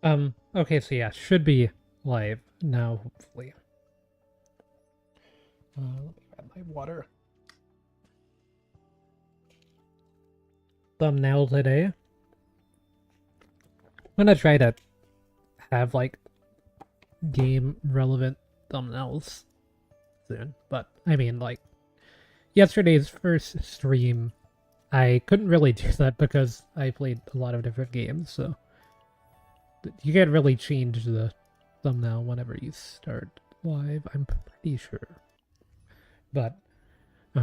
Okay, so yeah, should be live now, hopefully. Let me grab my water. Thumbnail today. I'm gonna try to have, like, game-relevant thumbnails soon. But, I mean, like, yesterday's first stream, I couldn't really do that because I played a lot of different games, so you can't really change the thumbnail whenever you start live, I'm pretty sure. But, go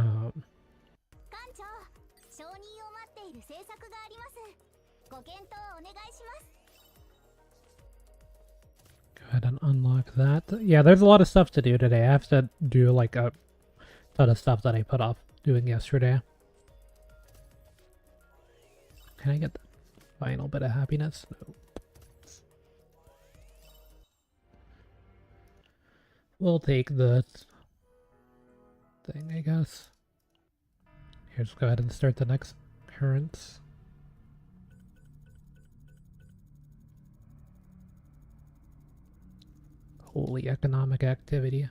ahead and unlock that. Yeah, there's a lot of stuff to do today. I have to do, like, a ton of stuff that I put off doing yesterday. Can I get the final bit of happiness? No. We'll take the thing, I guess. Here, just go ahead and start the next currents. Holy economic activity.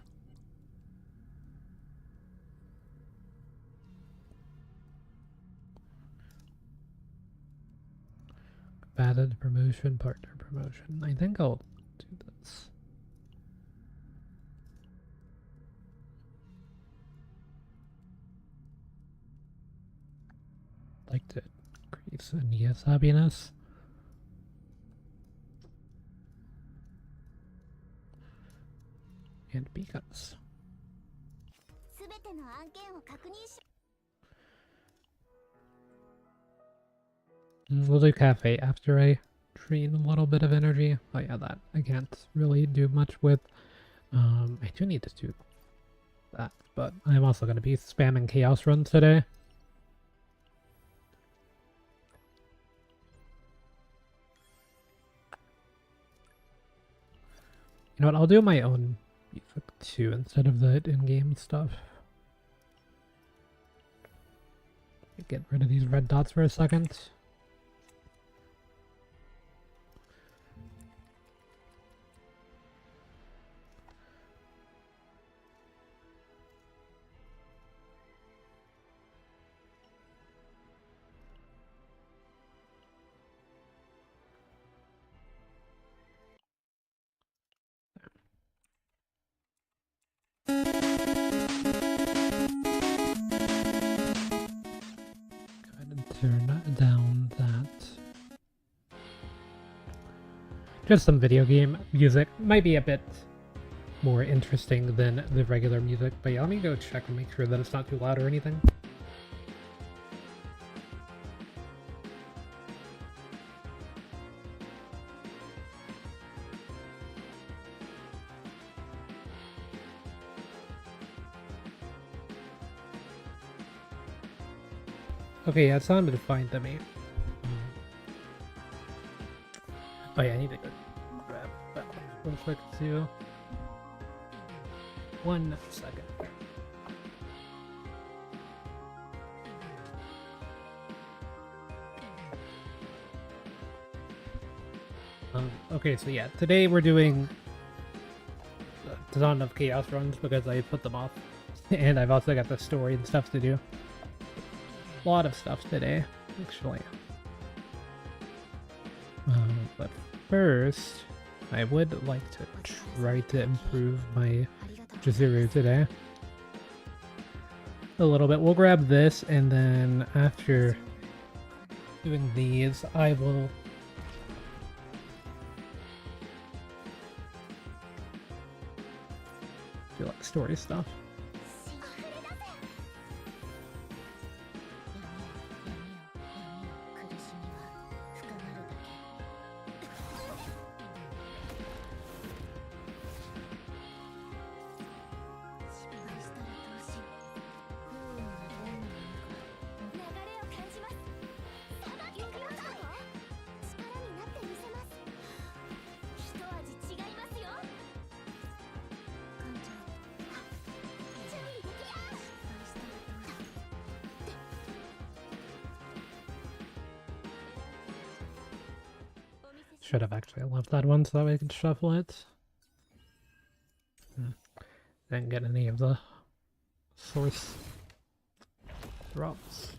Combated promotion, partner promotion. I think I'll do this. Like to increase Ania's happiness. And because. We'll do cafe after I drain a little bit of energy. Oh yeah, that I can't really do much with. I do need to do that, but I'm also going to be spamming chaos runs today. You know what, I'll do my own music too instead of the in-game stuff. Get rid of these red dots for a second. Turn down that. Just some video game music. Might be a bit more interesting than the regular music, but yeah, let me go check and make sure that it's not too loud or anything. Okay, yeah, it sounded fine to me. Oh yeah, I need to go grab that real quick too. 1 second. Okay, so yeah, today we're doing a ton of chaos runs because I put them off. And I've also got the story and stuff to do. A lot of stuff today, actually. But first, I would like to try to improve my Chizuru today a little bit. We'll grab this, and then after doing these, I will do like story stuff. Should have actually left that one so that way I could shuffle it. Didn't get any of the source drops.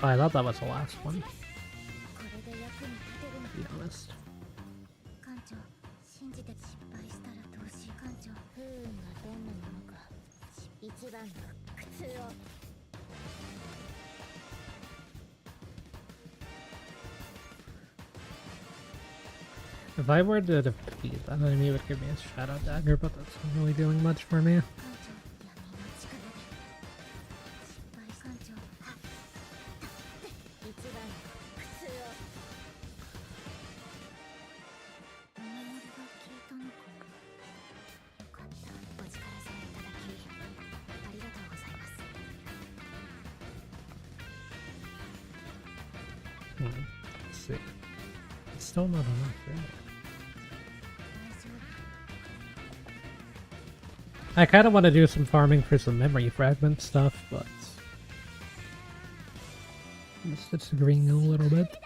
Oh, I thought that was the last one, to be honest. If I were to defeat that enemy, it would give me a Shadow Dagger, but that's not really doing much for me. Let's see. It's still not enough, really. I kind of want to do some farming for some memory fragment stuff, but I'm just disagreeing a little bit.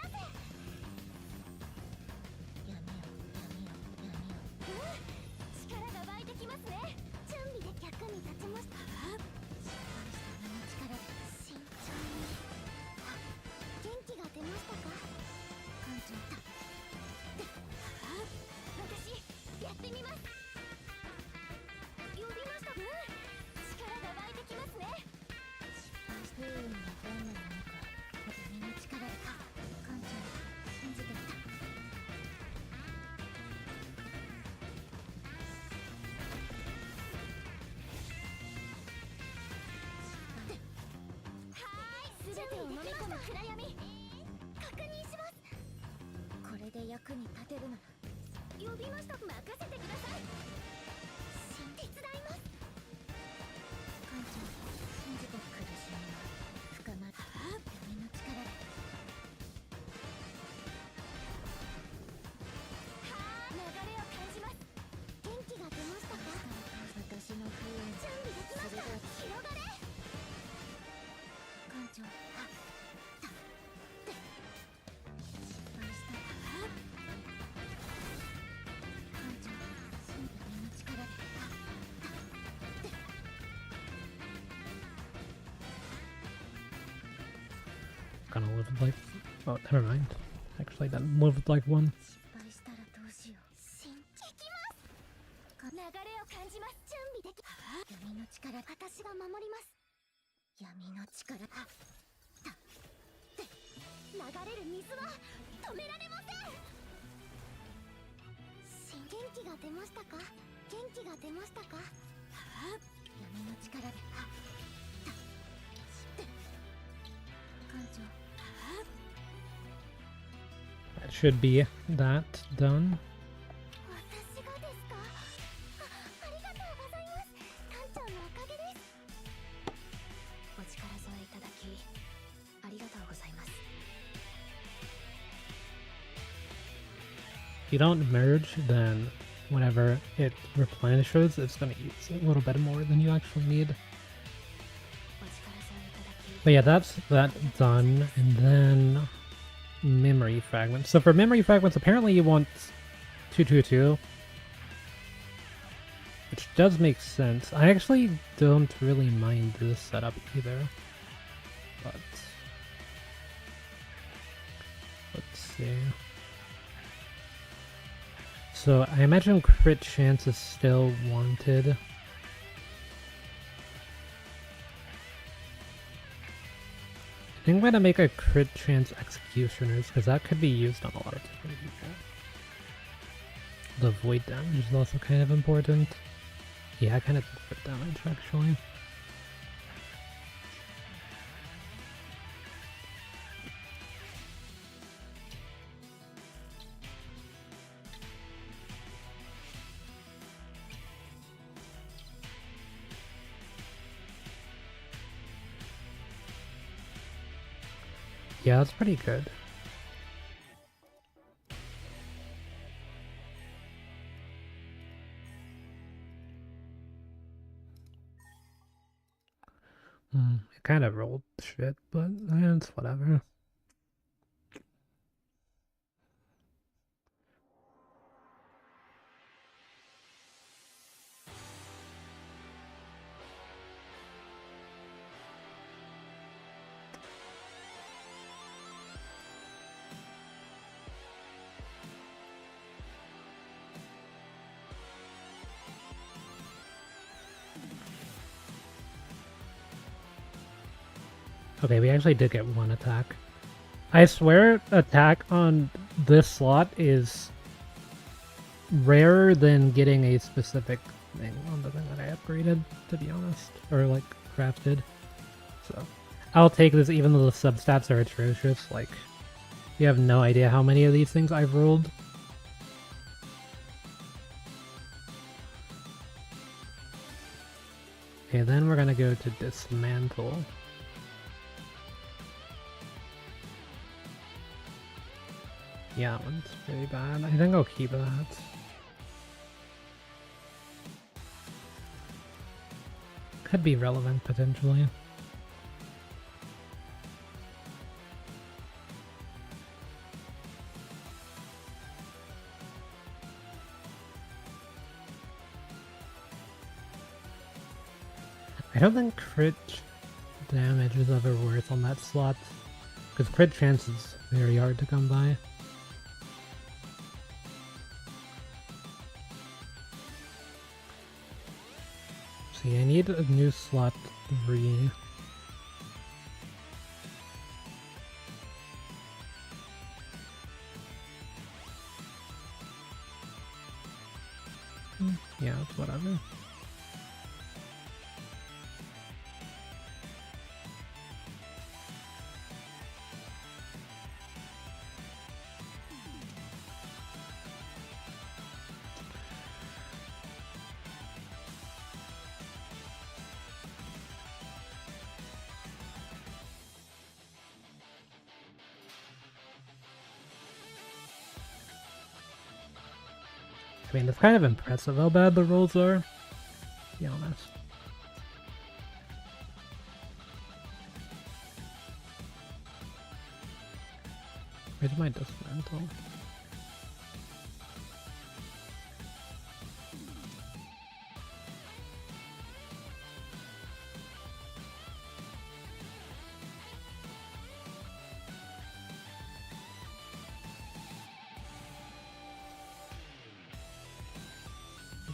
Gonna live with like, oh, never mind. Actually, didn't live with like one. That should be that done. If you don't merge, then whenever it replenishes, it's going to use a little bit more than you actually need. But yeah, that's that done, and then memory fragments. So for memory fragments, apparently you want 222. Which does make sense. I actually don't really mind this setup either. But let's see. So I imagine crit chance is still wanted. I think I'm gonna make a crit chance executioners because that could be used on a lot of different people. The void damage is also kind of important. Yeah, I kind of think crit damage actually. Yeah, that's pretty good. It kind of rolled shit, but it's whatever. Okay, we actually did get one attack. I swear attack on this slot is rarer than getting a specific thing on the thing that I upgraded, to be honest. Or, like, crafted. So, I'll take this even though the substats are atrocious. Like, you have no idea how many of these things I've rolled. Okay, then we're gonna go to Dismantle. Yeah, that one's pretty bad. I think I'll keep that. Could be relevant, potentially. I don't think crit damage is ever worth on that slot, because crit chance is very hard to come by. See, I need a new slot 3. Yeah, it's whatever. I mean, it's kind of impressive how bad the rolls are, to be honest. Where's my Dismantle?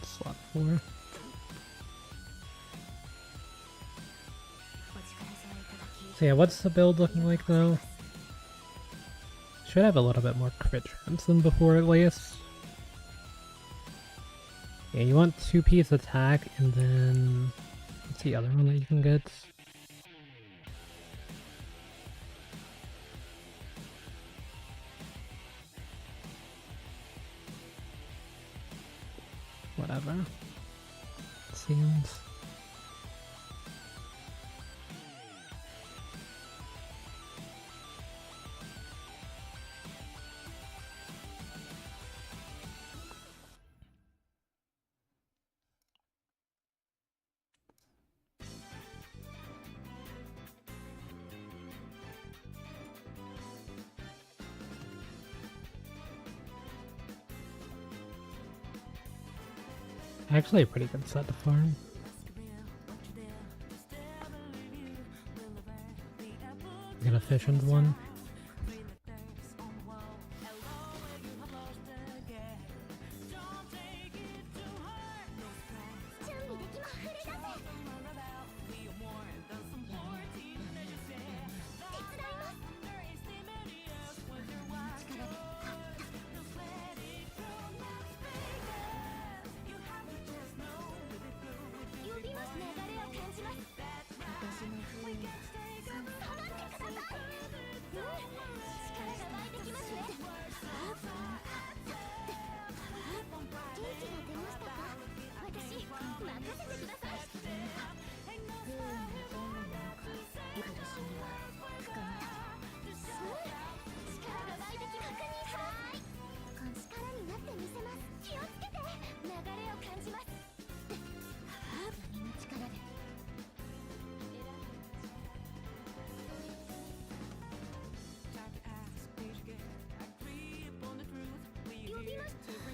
Slot 4. So yeah, what's the build looking like though? Should have a little bit more crit chance than before at least. Yeah, you want 2-piece attack and then what's the other one that you can get? Whatever. Seems. Actually a pretty good set to farm. An efficient one.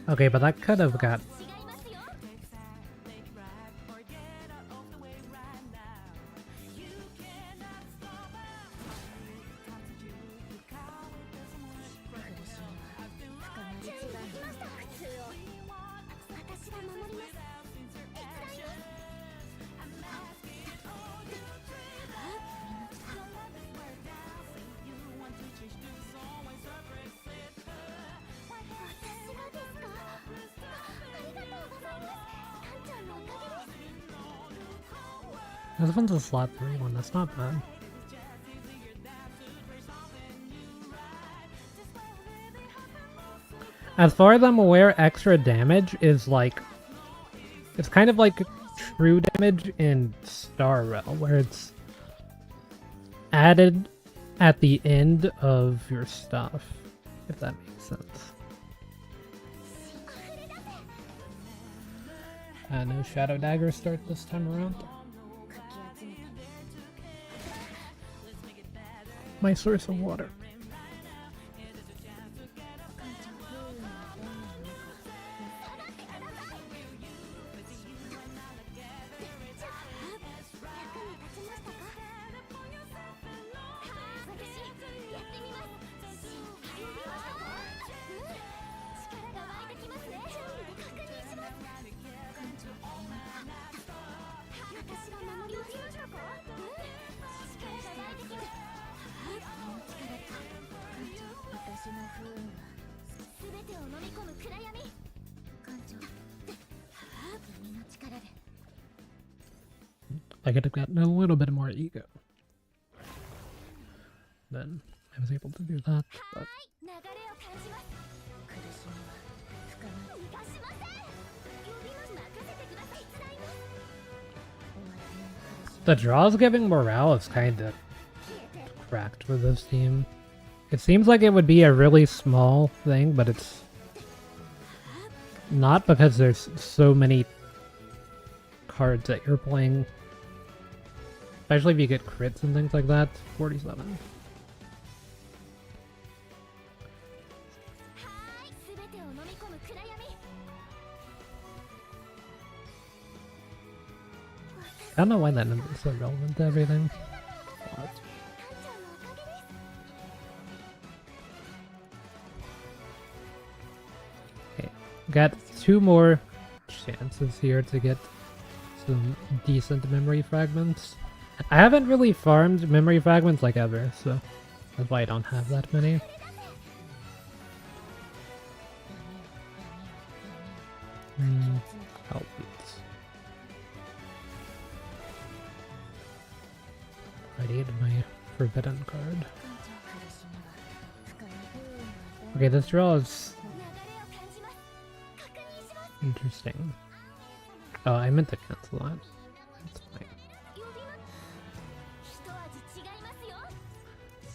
Okay, but that could have got... This one's a slot 3 one, that's not bad. As far as I'm aware, extra damage is like... It's kind of like true damage in Star Realm, where it's added at the end of your stuff, if that makes sense. No Shadow Dagger start this time around. My source of water. I could have gotten a little bit more ego. Then I was able to do that, but... The draws giving morale is kinda cracked with this team. It seems like it would be a really small thing, but it's not, because there's so many cards that you're playing. Especially if you get crits and things like that. 47. I don't know why that number is so relevant to everything. What? Okay, got 2 more chances here to get some decent memory fragments. I haven't really farmed memory fragments like ever, so that's why I don't have that many. Help beats. I need my forbidden card. Okay, this draw is interesting. Oh, I meant to cancel that. That's fine.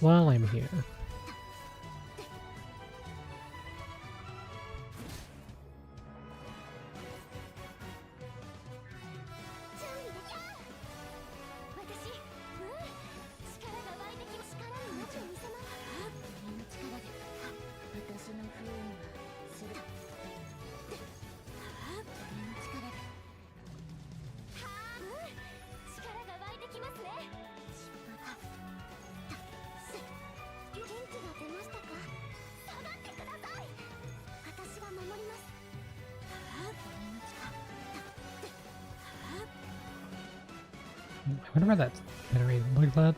While I'm here. wonder why that's generated like that.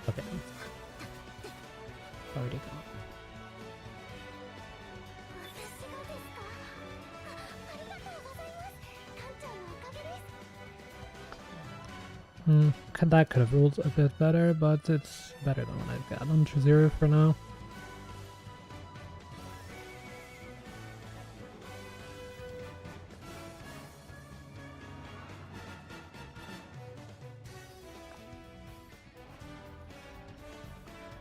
Okay. Already gone. That could have ruled a bit better, but it's better than what I've got on Chizuru for now.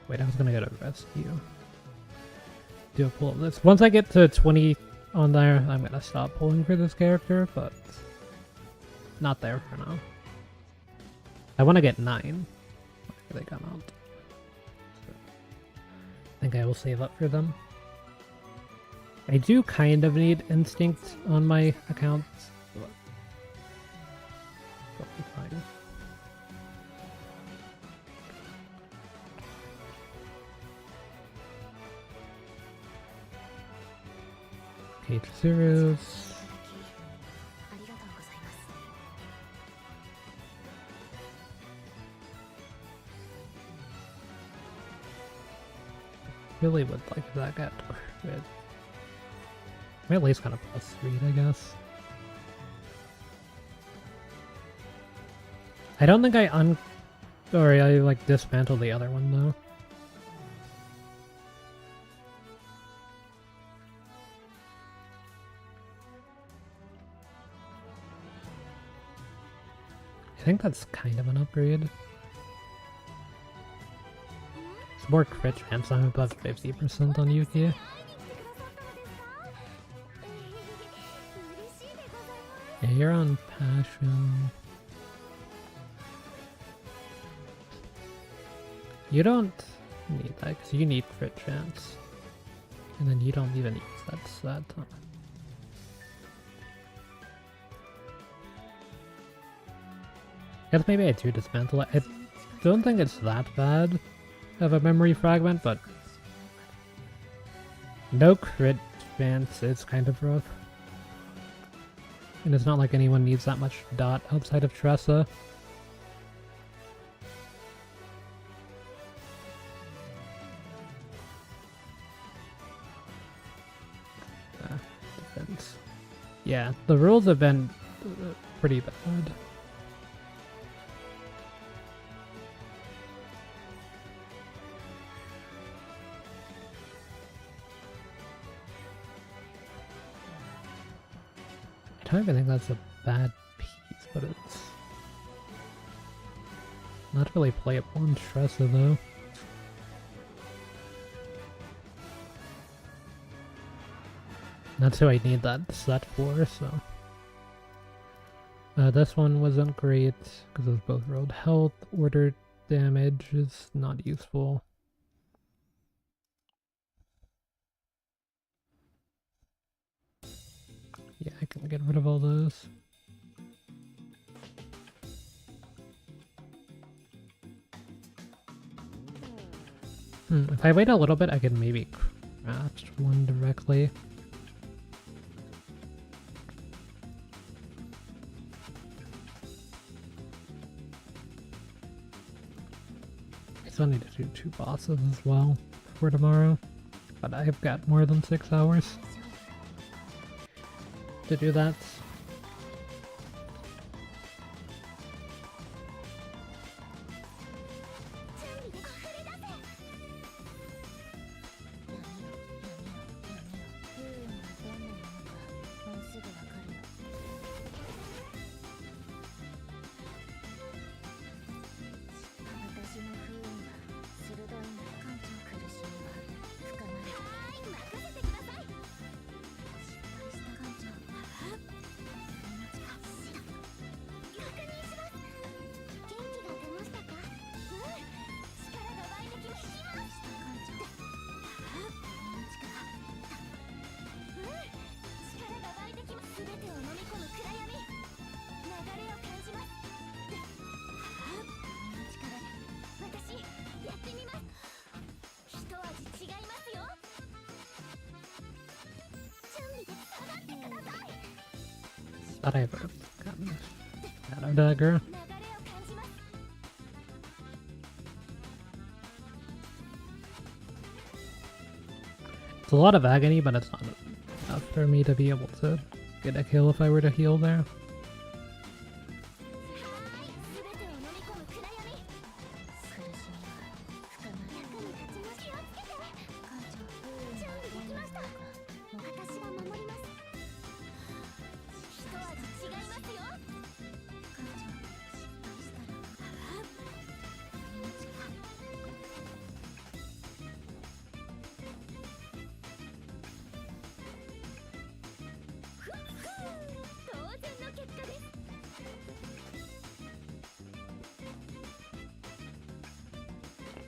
Wait, I was gonna get a rescue. Do a pull of this. Once I get to 20 on there, I'm gonna stop pulling for this character, but not there for now. I want to get 9. They come out. So, I think I will save up for them. I do kind of need instinct on my account, but it'll be fine. Okay, Chizuru's. Really would like that got crit. I at least kind of plus 3, I guess. I don't think I like dismantled the other one though. I think that's kind of an upgrade. It's more crit chance. I'm above 50% on Yuki. Yeah, you're on passion. You don't need that because you need crit chance. And then you don't even use that. I guess maybe I do dismantle it. I don't think it's that bad of a memory fragment, but no crit chance is kind of rough. And it's not like anyone needs that much dot outside of Tressa. Defense. Yeah, the rules have been pretty bad. I don't even think that's a bad piece, but it's not really playable on Tressa though. That's who I need that set for, so. This one wasn't great because it was both rolled health. Order damage is not useful. Yeah, I can get rid of all those. If I wait a little bit, I can maybe craft one directly. I still need to do 2 bosses as well for tomorrow, but I've got more than 6 hours to do that. Thought I have a shadow dagger. It's a lot of agony, but it's not enough for me to be able to get a kill if I were to heal there.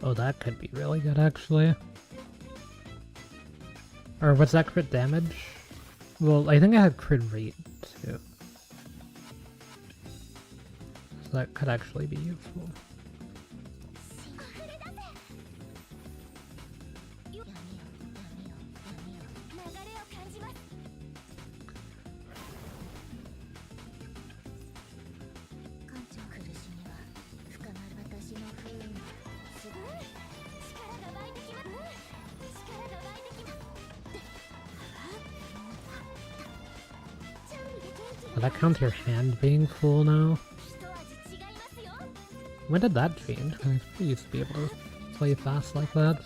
Oh, that could be really good, actually. Or what's that crit damage? Well, I think I had crit rate, too. So that could actually be useful. Will that count your hand being full now? When did that change? I used to be able to play fast like that.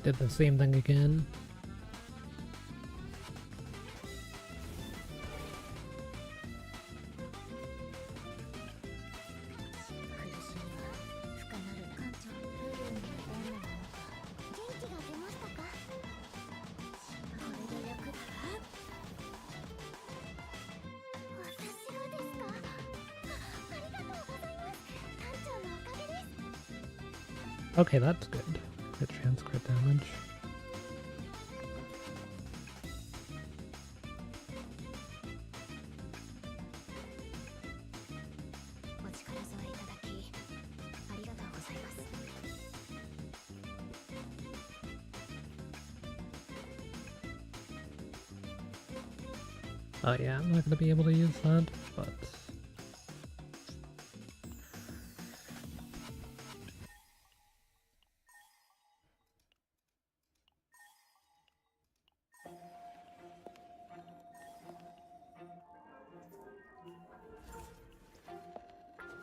Did the same thing again. Okay, that's good. Crit chance, crit damage. Oh yeah, I'm not gonna be able to use that, but...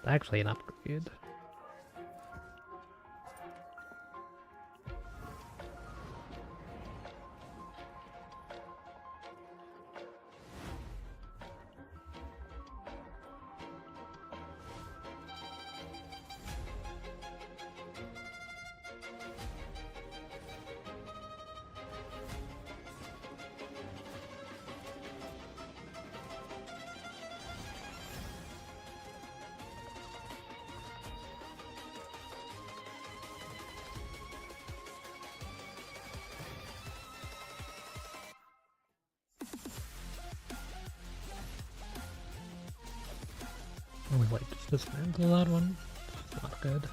actually an upgrade. Oh, wait, just dismantle that one? It's not good.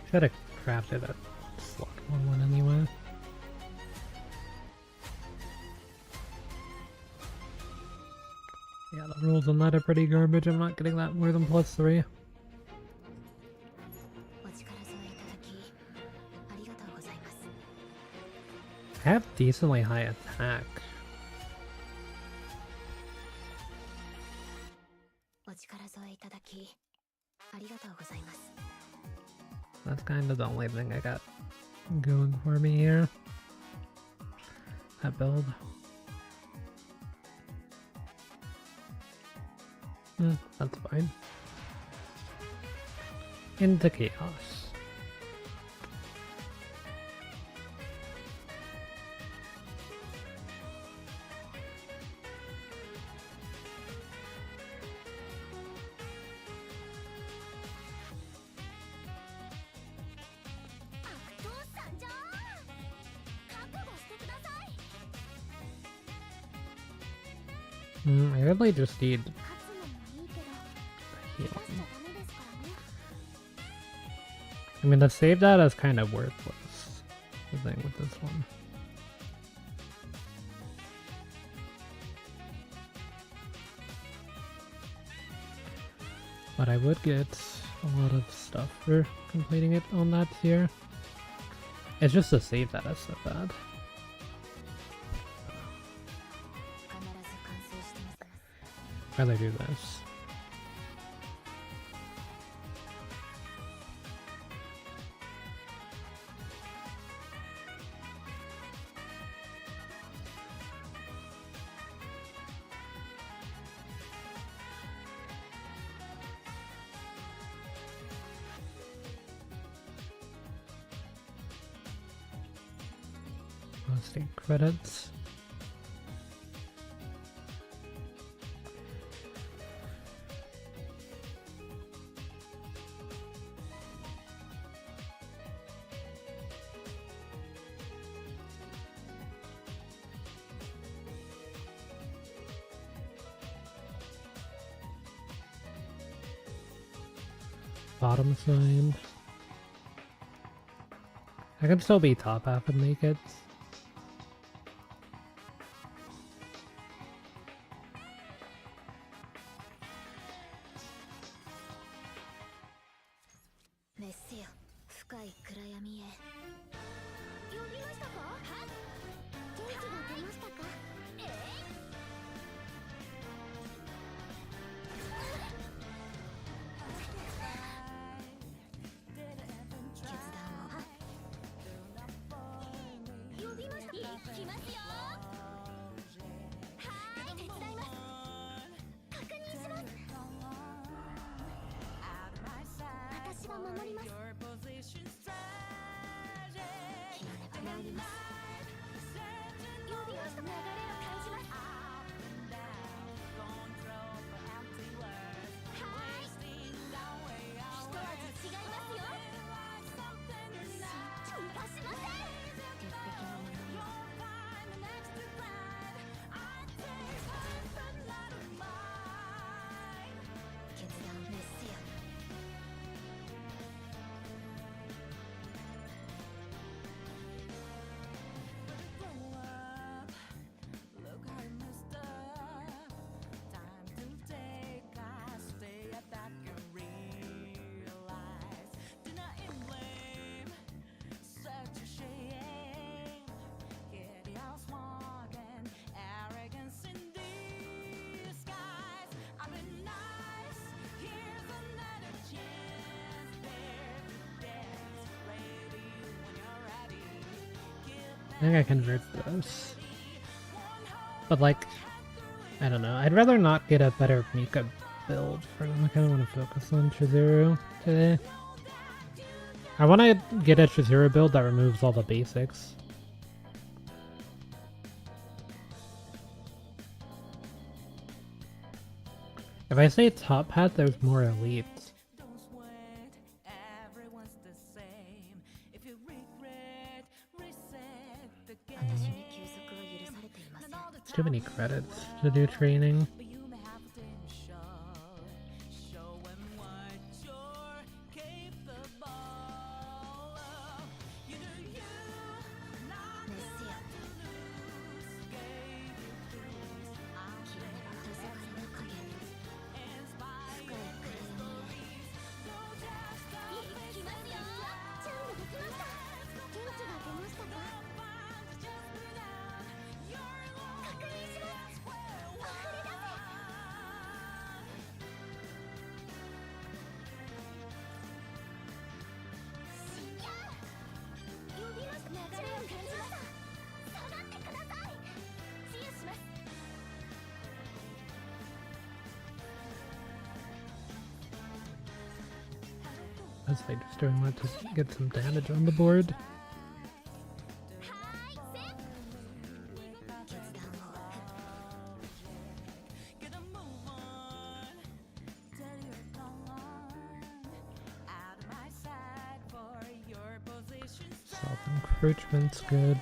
Should have crafted a slot one anyway. rolls on that are pretty garbage. I'm not getting that more than +3. I have decently high attack. That's kind of the only thing I got going for me here. That build. That's fine. Into chaos. I really just need healing. I mean, the save data is kind of worthless, the thing with this one. But I would get a lot of stuff for completing it on that tier. It's just the save data so bad. Rather do this. Let's take credits. Bottom side. I can still be top half and make it. I think I convert those. But like, I don't know. I'd rather not get a better Mika build for them. I kind of want to focus on Chizuru today. I want to get a Chizuru build that removes all the basics. If I say top hat, there's more elite. It's too many credits to do training. was I just doing that to get some damage on the board? Self-encroachment's good.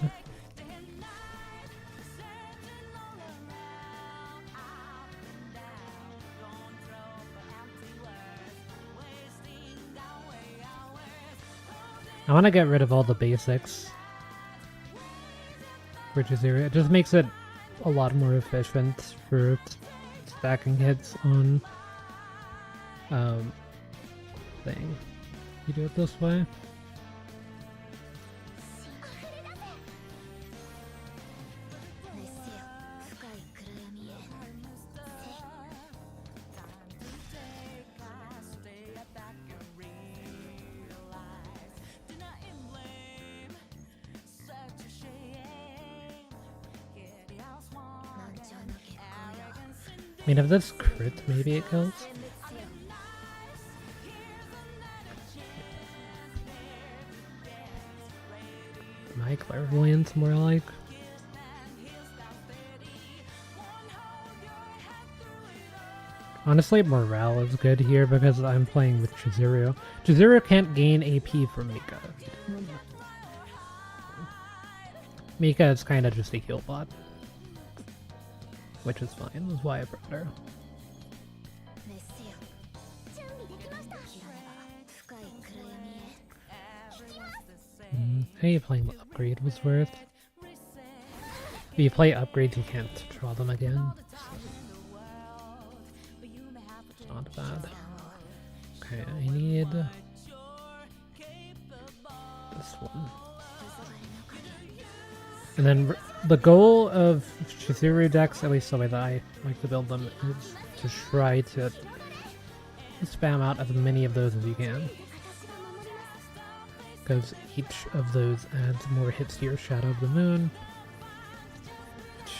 I want to get rid of all the basics for Chizuru. It just makes it a lot more efficient for stacking hits on thing. You do it this way. I mean, if this crit, maybe it kills. My clairvoyance, more like. Honestly, morale is good here because I'm playing with Chizuru. Chizuru can't gain AP from Mika. Mika is kind of just a heal bot. Which is fine, that's why I brought her. Hey, playing the upgrade was worth. If you play upgrades, you can't draw them again. So. It's not bad. Okay, I need this one. And then the goal of Chizuru decks, at least the way that I like to build them, is to try to spam out as many of those as you can. Because each of those adds more hits to your Shadow of the Moon. Which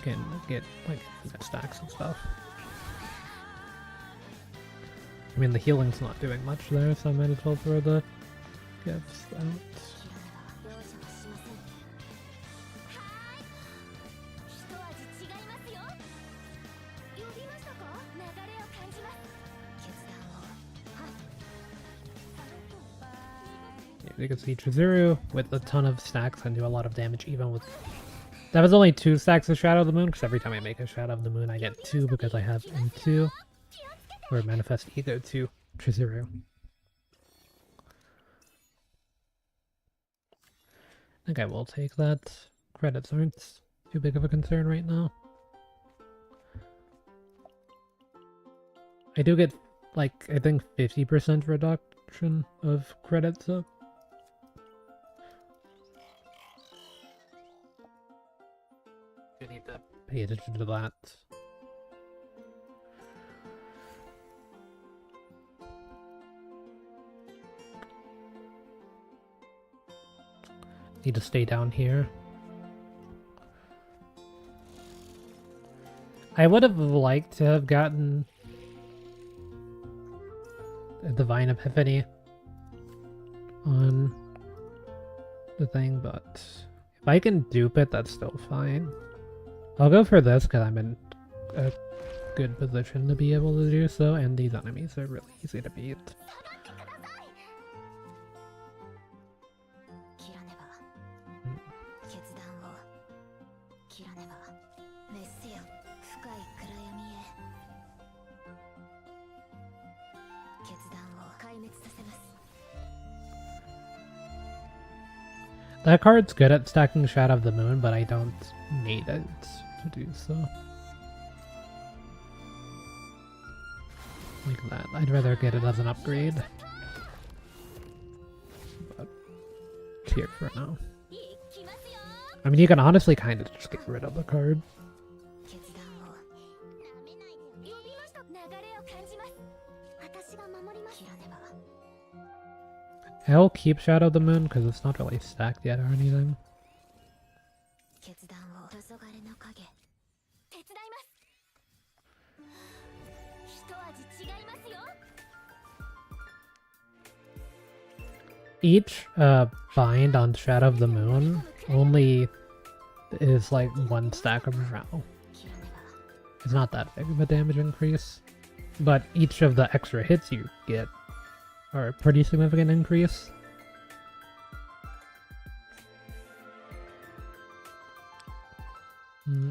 can get like stacks and stuff. I mean, the healing's not doing much there, so I might as well throw the gifts out. You can see Chizuru with a ton of stacks can do a lot of damage even with... That was only 2 stacks of Shadow of the Moon, because every time I make a Shadow of the Moon I get 2 because I have M2. Or Manifest Ego to Chizuru. I think I will take that. Credits aren't too big of a concern right now. I do get, like, I think 50% reduction of credits up. You need to pay attention to that. Need to stay down here. I would have liked to have gotten a Divine Epiphany on the thing, but if I can dupe it, that's still fine. I'll go for this because I'm in a good position to be able to do so, and these enemies are really easy to beat. That card's good at stacking Shadow of the Moon, but I don't need it to do so. Like that. I'd rather get it as an upgrade. But it's here for now. I mean, you can honestly kind of just get rid of the card. I'll keep Shadow of the Moon because it's not really stacked yet or anything. each bind on Shadow of the Moon only is like 1 stack of morale. It's not that big of a damage increase, but each of the extra hits you get are a pretty significant increase.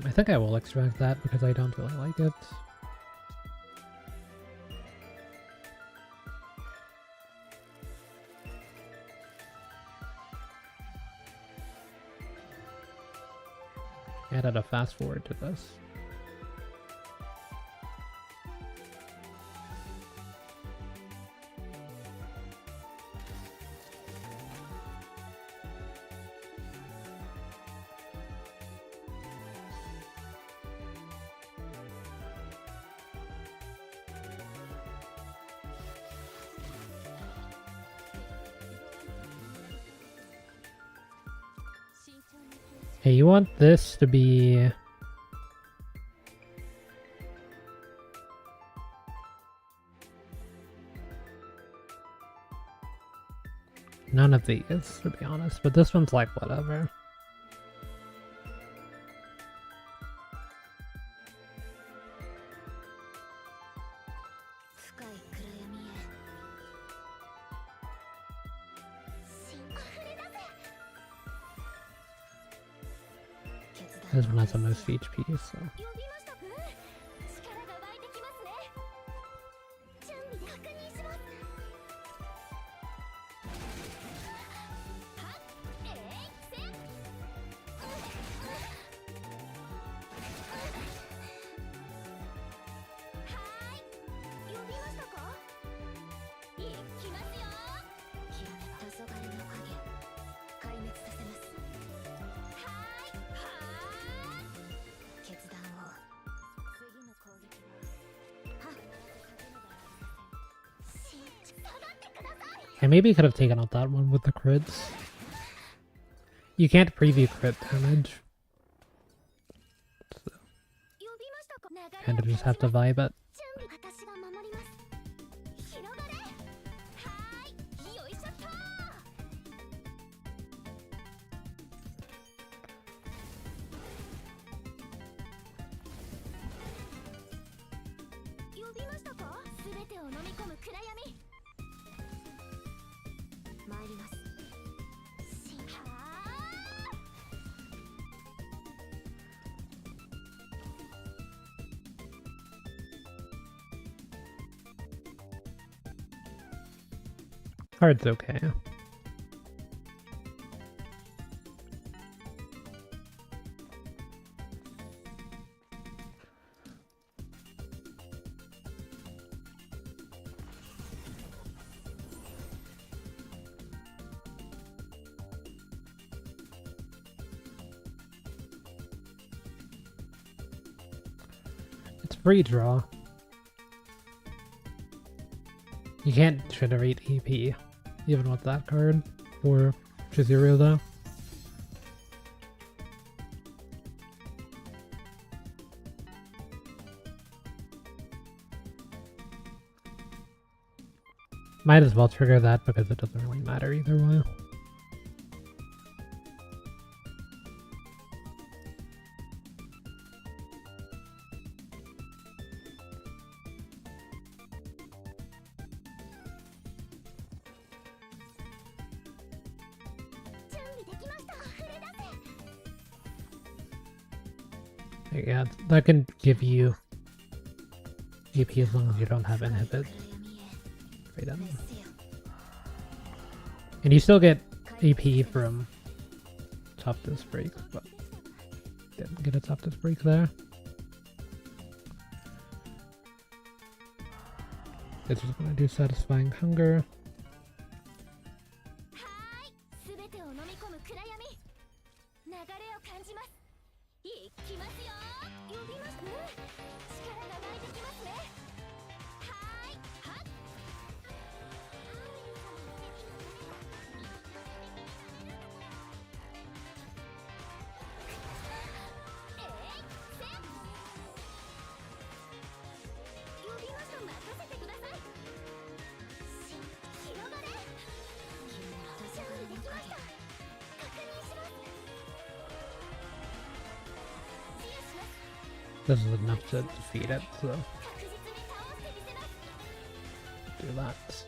I think I will extract that because I don't really like it. Added a fast forward to this. Hey, you want this to be... None of these, to be honest, but this one's like whatever. This one has the most HP, so... I maybe could have taken out that one with the crits. You can't preview crit damage. So, kind of just have to vibe it. Card's okay. It's free draw. You can't generate EP, even with that card, for Chizuru though. Might as well trigger that because it doesn't really matter either way. Yeah, that can give you AP as long as you don't have inhibit. Right on. And you still get AP from top disc break, but didn't get a top disc break there. It's just gonna do satisfying hunger. This is enough to defeat it, so do that.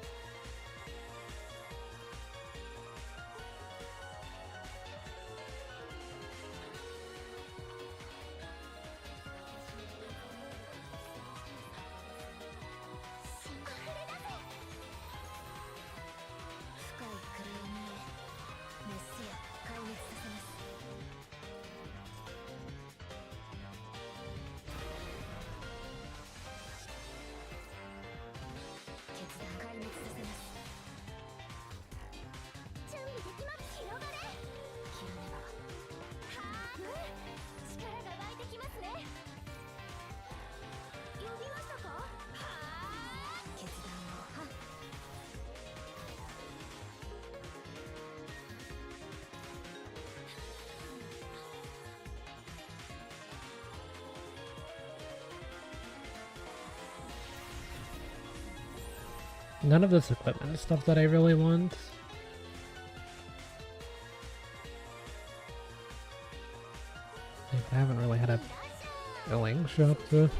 None of this equipment is stuff that I really want. I haven't really had a billing shop to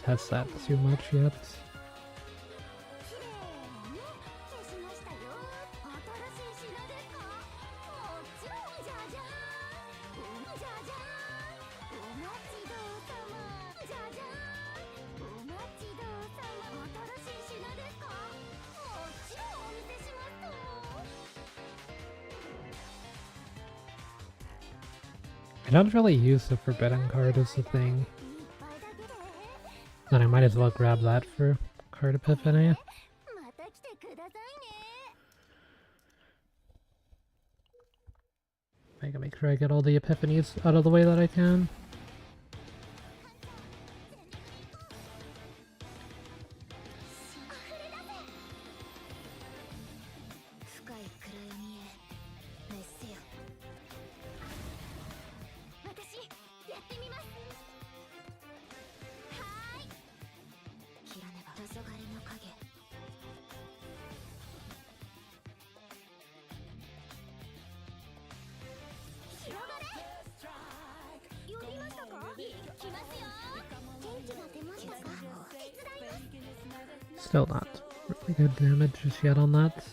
test that too much yet. I don't really use the forbidden card as the thing. Then I might as well grab that for card epiphany. I can make sure I get all the epiphanies out of the way that I can. Still not really good damage just yet on that.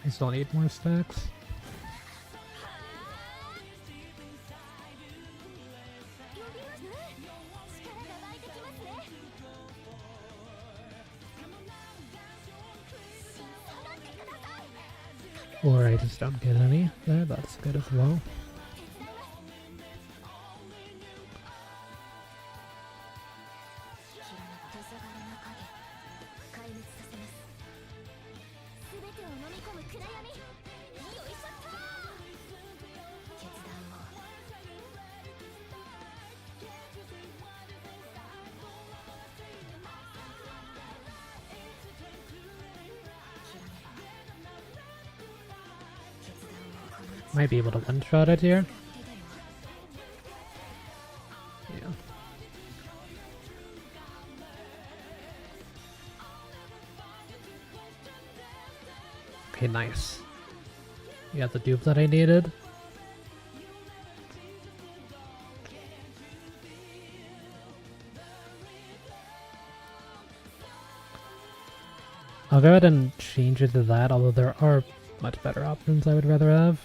I still need more stacks. Or I just don't get any there, that's good as well. Might be able to one-shot it here. Yeah. Okay, nice. You got the dupe that I needed. I'll go ahead and change it to that, although there are much better options I would rather have.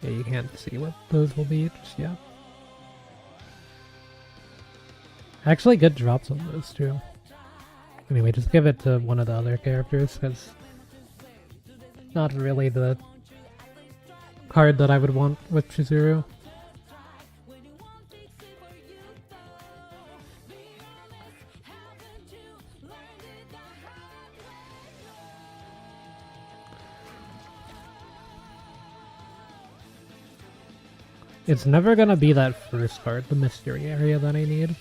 Yeah, you can't see what those will be just yet. Actually, good drops on those too. Anyway, just give it to one of the other characters, because it's not really the card that I would want with Chizuru. It's never gonna be that first card, the mystery area, that I need.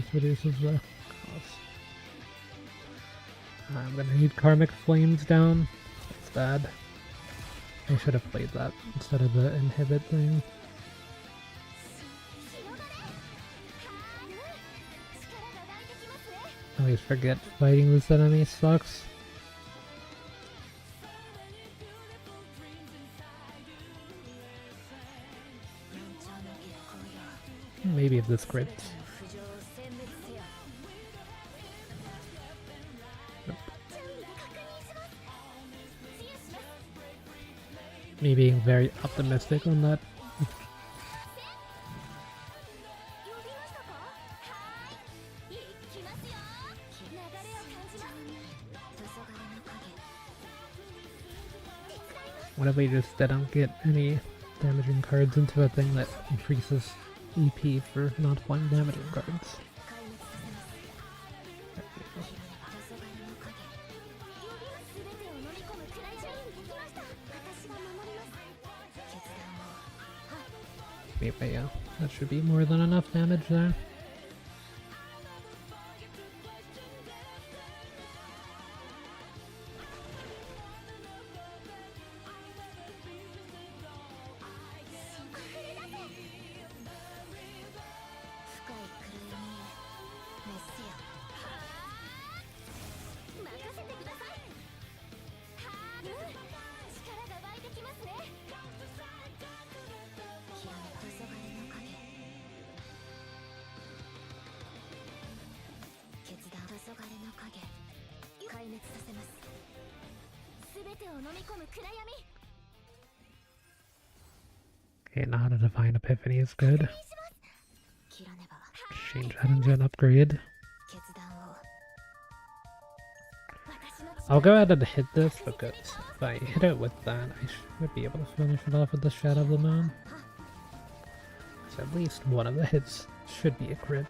just reduces the cost. I'm gonna need Karmic Flames down. That's bad. I should have played that instead of the inhibit thing. I always forget fighting this enemy sucks. Maybe if this crits. Nope. Me being very optimistic on that. What if we just didn't get any damaging cards into a thing that increases EP for not playing damaging cards? Maybe, yeah, that should be more than enough damage there. Okay, now how to Divine Epiphany is good. Change that into an upgrade. I'll go ahead and hit this because if I hit it with that, I should be able to finish it off with the Shadow of the Moon. So at least one of the hits should be a crit.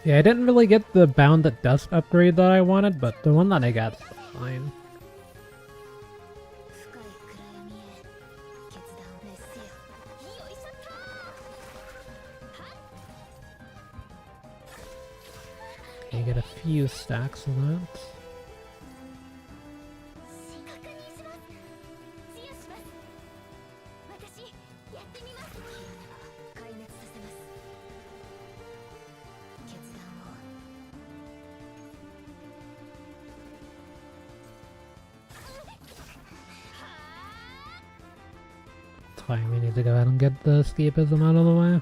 Yeah, I didn't really get the Bound at Dusk upgrade that I wanted, but the one that I got is fine. Okay, you get a few stacks of that. Fine, we need to go ahead and get the escapism out of the way.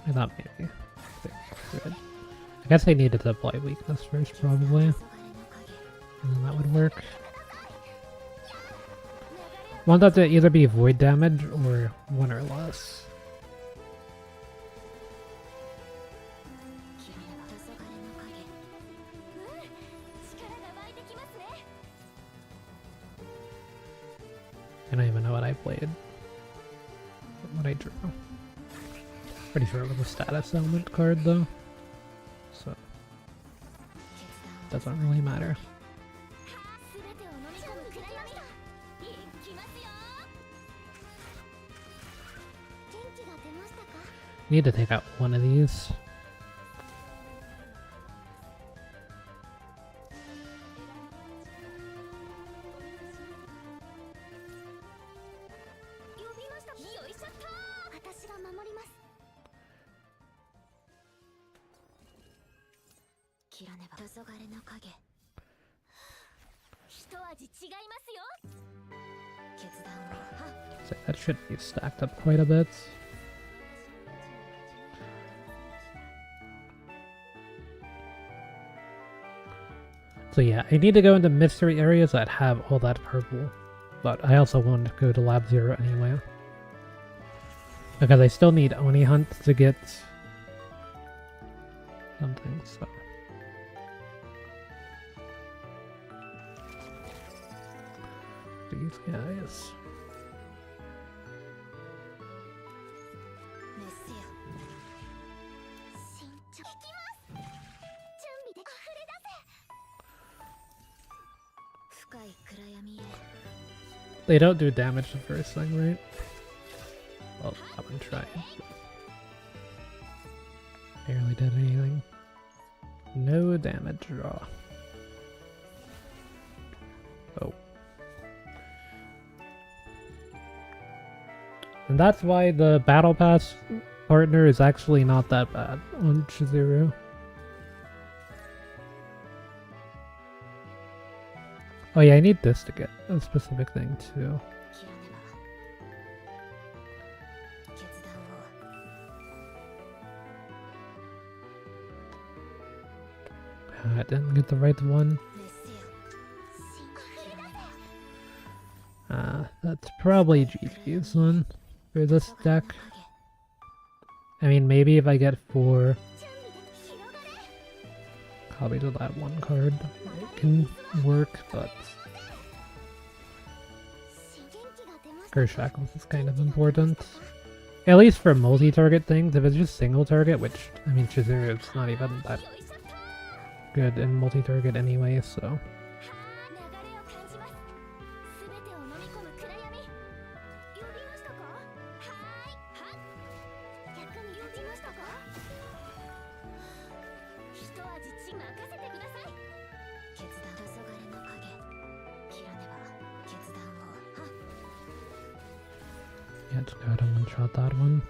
I thought maybe. I guess I needed to apply weakness first, probably. And then that would work. Want that to either be void damage or 1 or less. I don't even know what I played. What I drew. Pretty sure it was a status element card though. So doesn't really matter. Need to take out one of these. So that should be stacked up quite a bit. So yeah, I need to go into mystery areas that have all that purple, but I also want to go to Lab 0 anyway. Because I still need Oni Hunt to get something, so... these guys. They don't do damage the first thing, right? Well, that one tried. Barely did anything. No damage draw. Oh. And that's why the Battle Pass partner is actually not that bad on Chizuru. Oh yeah, I need this to get a specific thing too. I didn't get the right one. That's probably GG's one for this deck. I mean, maybe if I get 4 copy to that one card, it can work, but Shackles is kind of important. At least for multi-target things. If it's just single target, which, I mean, Chizuru is not even that good in multi-target anyway, so... Yeah, just go ahead and one-shot that one.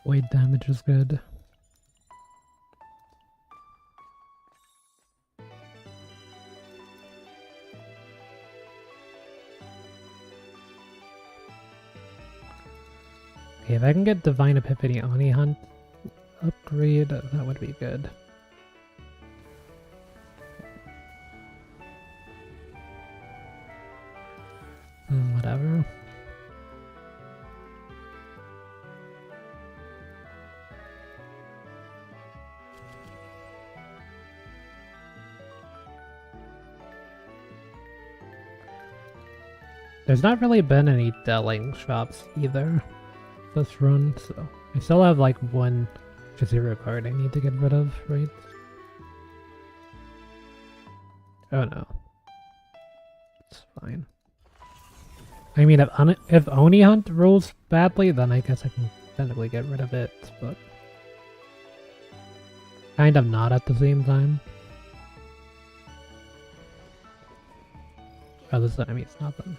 Weight damage is good. Okay, if I can get Divine Epiphany Oni Hunt upgrade, that would be good. Whatever. There's not really been any Delling shops either this run, so I still have like one Chizuru card I need to get rid of, right? Oh no. It's fine. I mean, if Oni Hunt rolls badly, then I guess I can technically get rid of it, but kind of not at the same time. Oh, this enemy's nothing.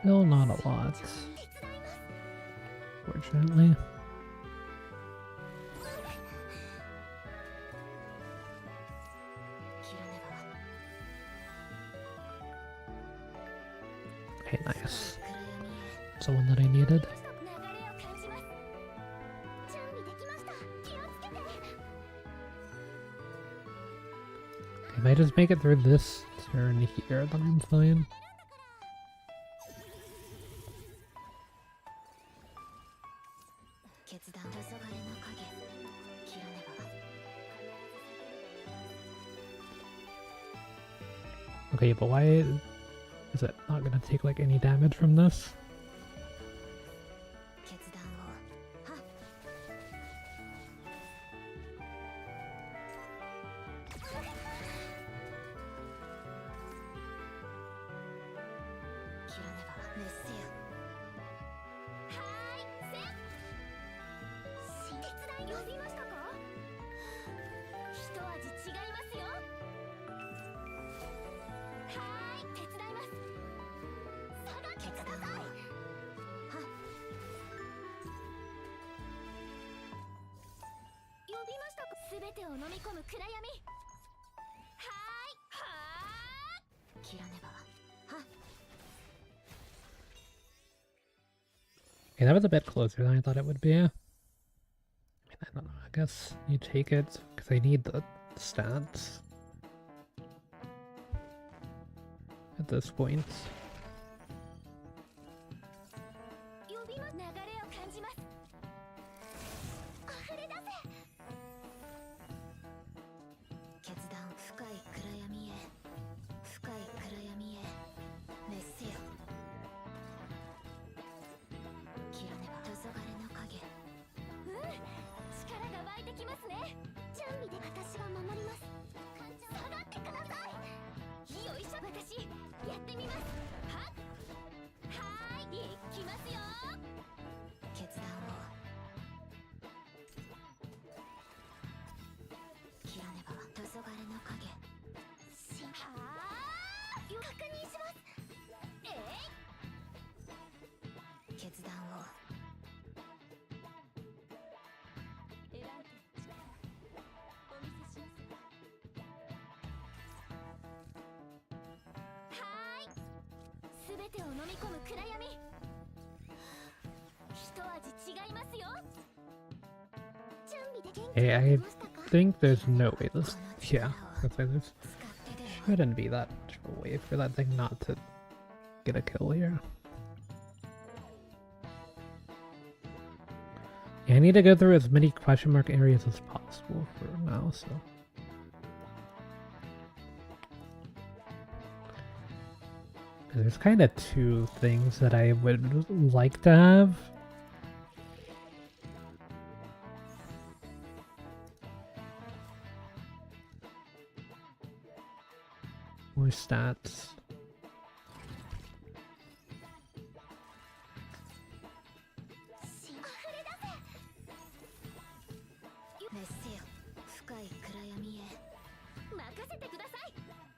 Still not a lot, fortunately. that's the one that I needed. If I just make it through this turn here, then I'm fine. Okay, but why is it not gonna take like any damage from this? Okay, that was a bit closer than I thought it would be. I mean, I don't know, I guess you take it, because I need the stats at this point. Hey, I think there's no way this... Yeah, that's why there shouldn't be that much of a way for that thing not to get a kill here. Yeah, I need to go through as many question mark areas as possible for now, so... There's kind of two things that I would like to have. More stats.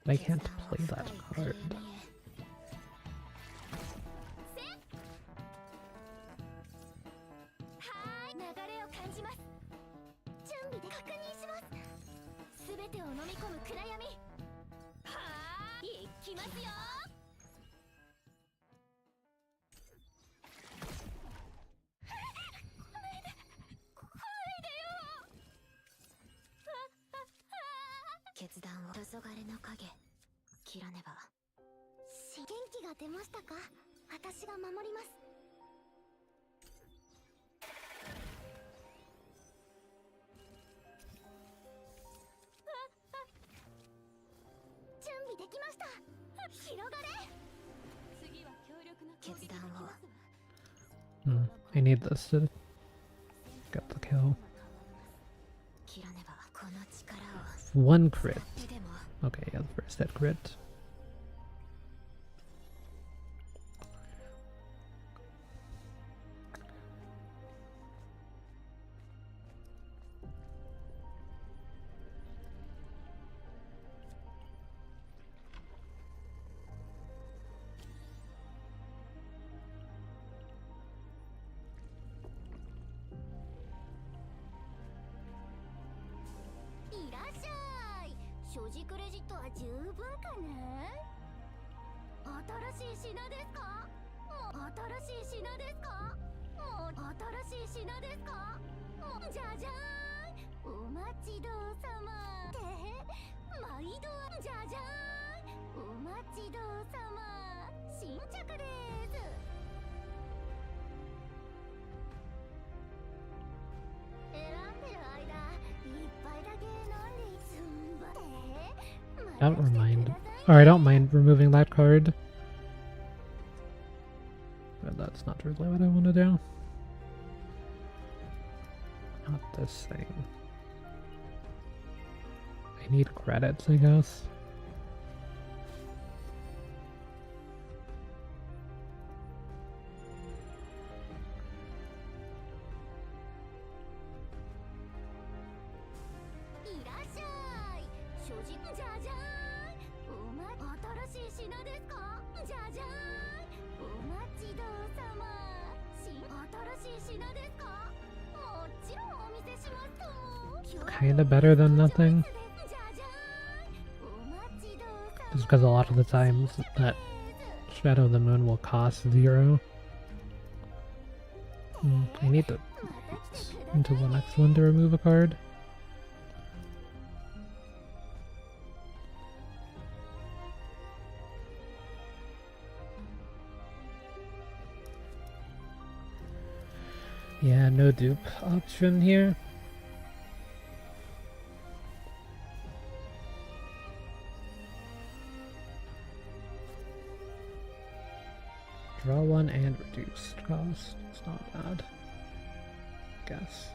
I can't play that card. I need this to get the kill. One crit. Okay, yeah, the first hit crit. I don't mind. Or I don't mind removing that card. But that's not really what I want to do. Not this thing. I need credits, I guess. Kinda better than nothing. Just because a lot of the times that Shadow of the Moon will cost 0. I need to wait until the next one to remove a card. Yeah, no dupe option here. Draw one and reduced cost. It's not bad. Guess.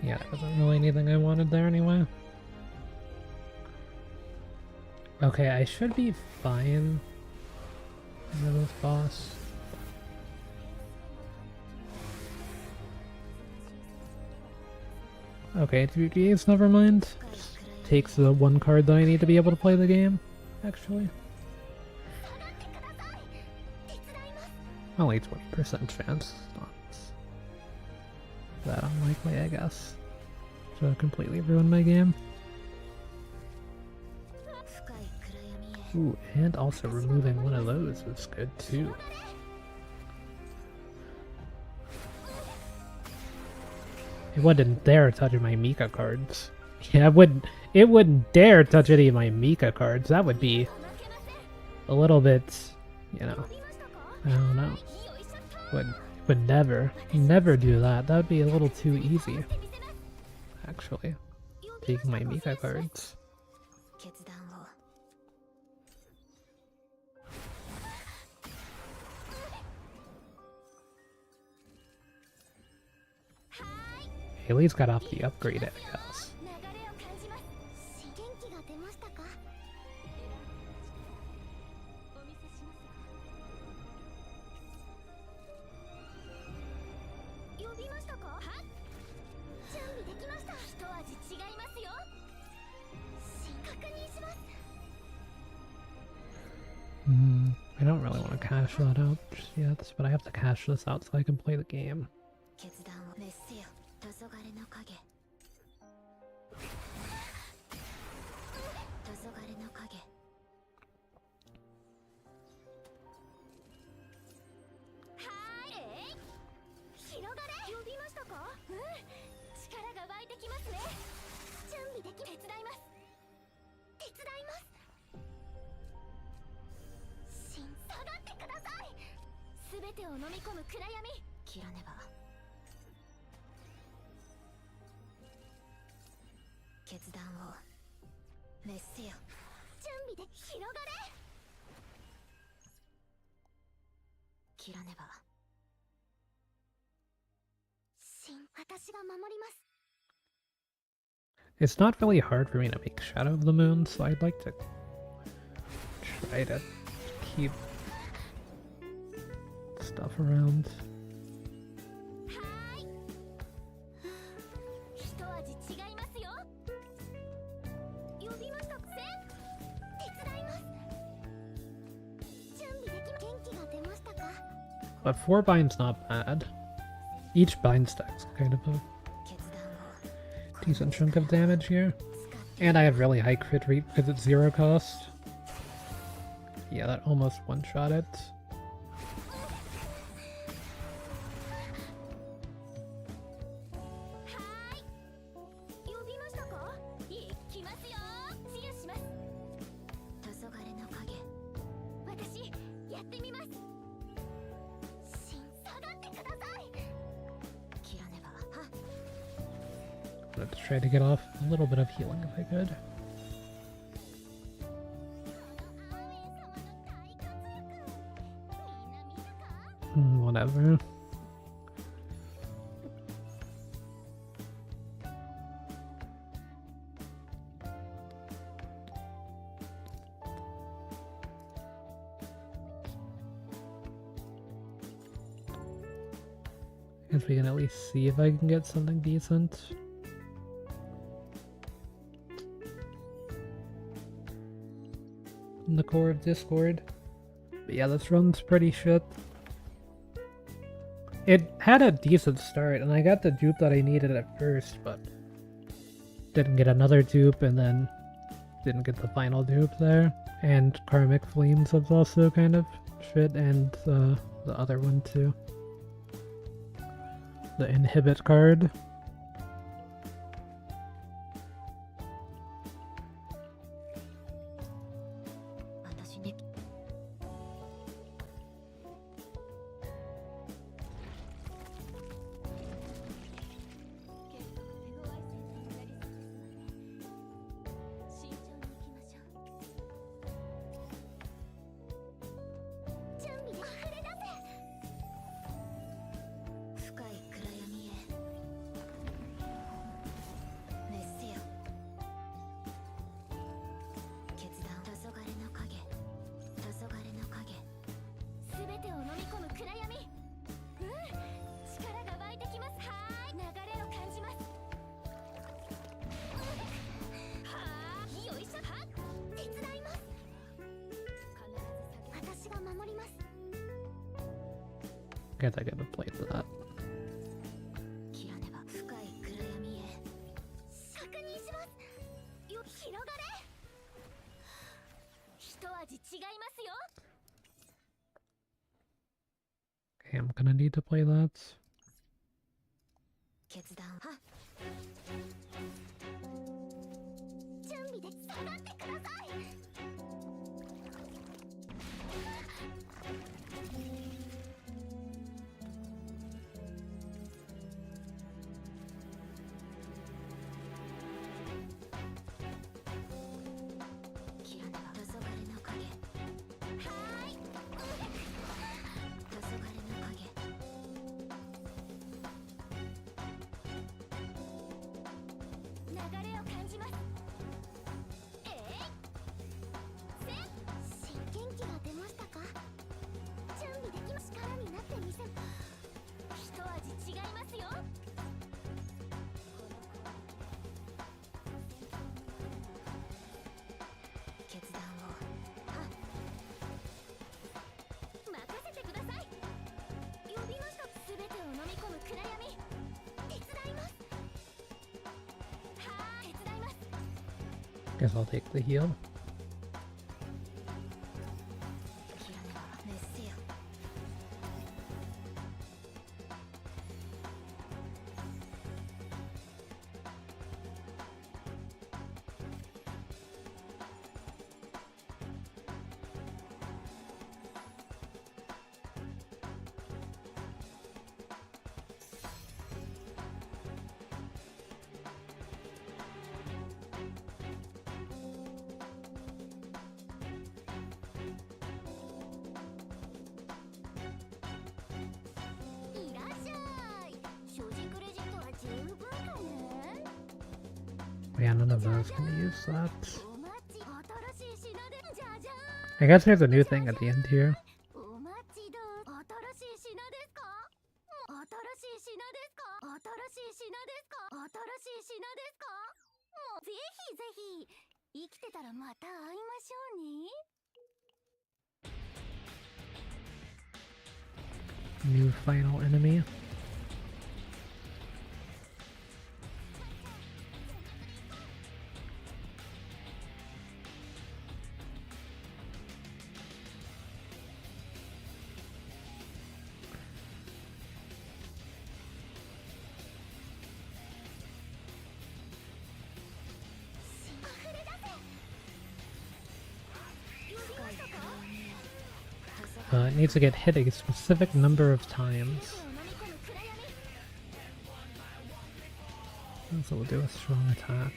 Yeah, there wasn't really anything I wanted there anyway. Okay, I should be fine with this boss. Okay, 2Ds, never mind. Just takes the one card that I need to be able to play the game, actually. Only 20% chance. Not that unlikely, I guess. So completely ruined my game. Ooh, and also removing one of those is good too. It wouldn't dare touch my Mika cards. Yeah, it wouldn't dare touch any of my Mika cards. That would be a little bit, you know, I don't know. Would never do that. That would be a little too easy. Actually, taking my Mika cards. Haley's got off the upgrade, I guess. I don't really want to cash that out just yet, but I have to cash this out so I can play the game. It's not really hard for me to make Shadow of the Moon, so I'd like to try to keep stuff around. But 4 bind's not bad. Each bind stack's kind of a decent chunk of damage here. And I have really high crit rate because it's 0 cost. Yeah, that almost one-shot it. Let's try to get off a little bit of healing if I could. Whatever. Guess we can at least see if I can get something decent. In the core of Discord. But yeah, this run's pretty shit. It had a decent start, and I got the dupe that I needed at first, but didn't get another dupe, and then didn't get the final dupe there. And Karmic Flames was also kind of shit, and the other one too. The Inhibit card. Guess I gotta play for that. Okay, I'm gonna need to play that. Guess I'll take the heal. Yeah, none of those can use that. I guess there's a new thing at the end here. new final enemy. It needs to get hit a specific number of times. So we'll do a strong attack.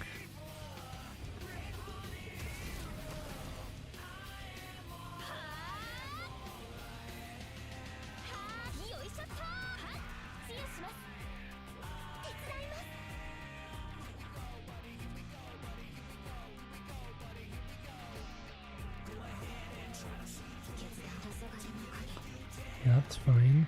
Yeah, that's fine.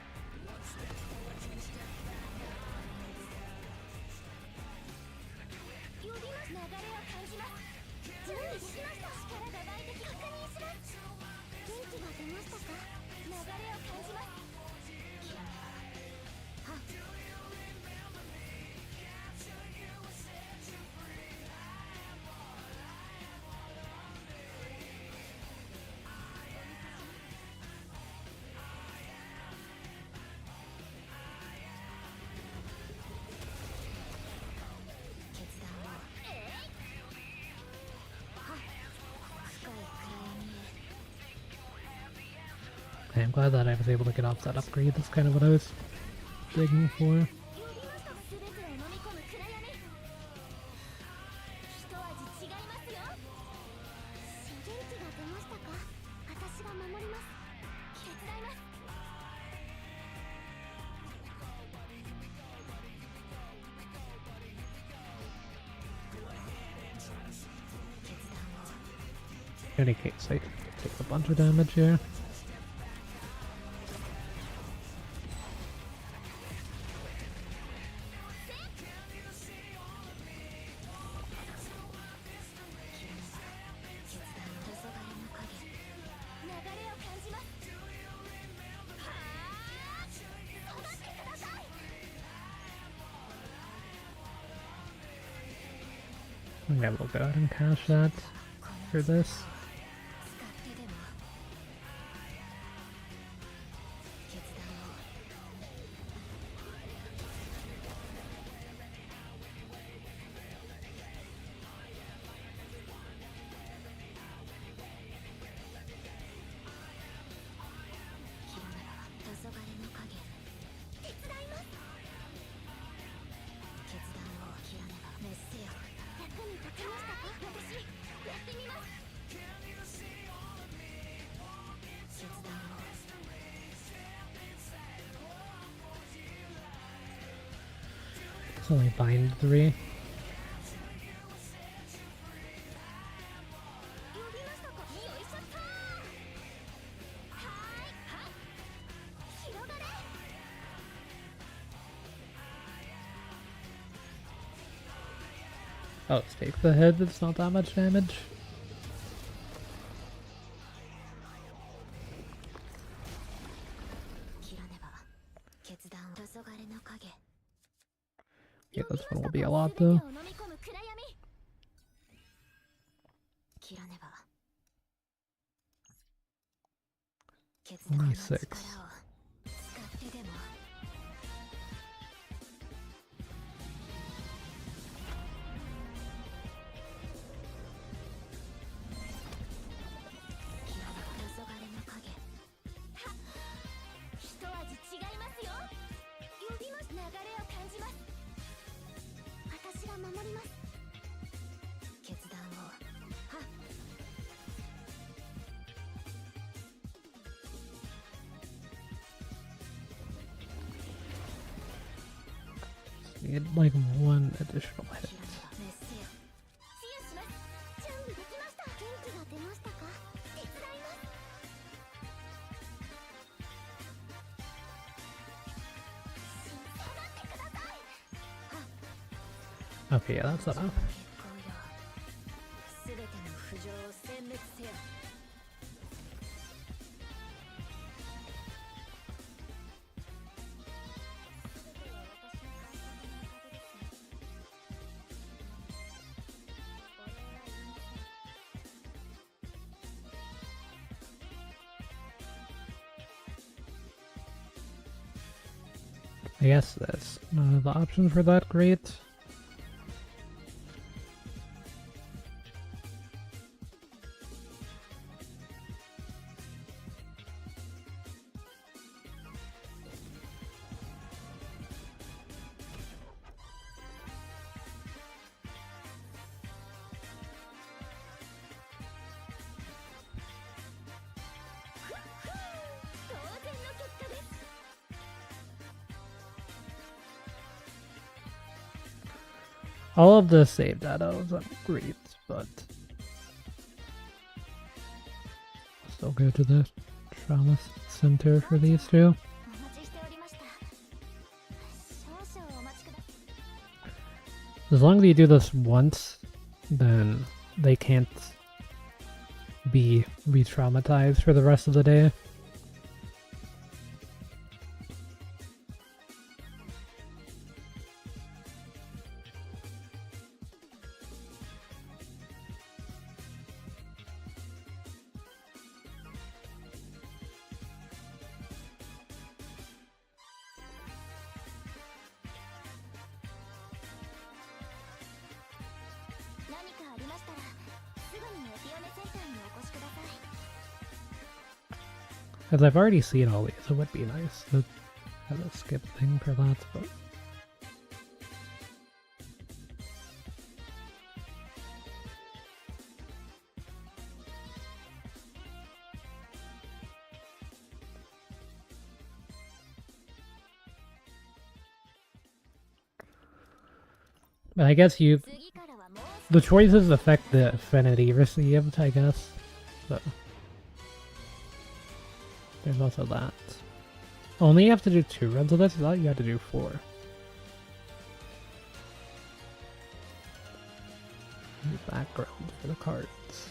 I'm glad that I was able to get off that upgrade. That's kind of what I was digging for. In any case, I take a bunch of damage here. Yeah, we'll go ahead and cash that for this. It's only bind 3. Oh, let's take the head, it's not that much damage. Yeah, this one will be a lot though. 26. Need like one additional hit. Okay, yeah, that's enough. I guess that's none of the options were that great. All of the save data was great, but still go to the trauma center for these two. As long as you do this once, then they can't be re-traumatized for the rest of the day. Because I've already seen all these, it would be nice to have a skip thing for that, but... But I guess the choices affect the affinity received, I guess, so... There's also that. Only you have to do 2 runs of this? I thought you had to do 4. The background for the cards.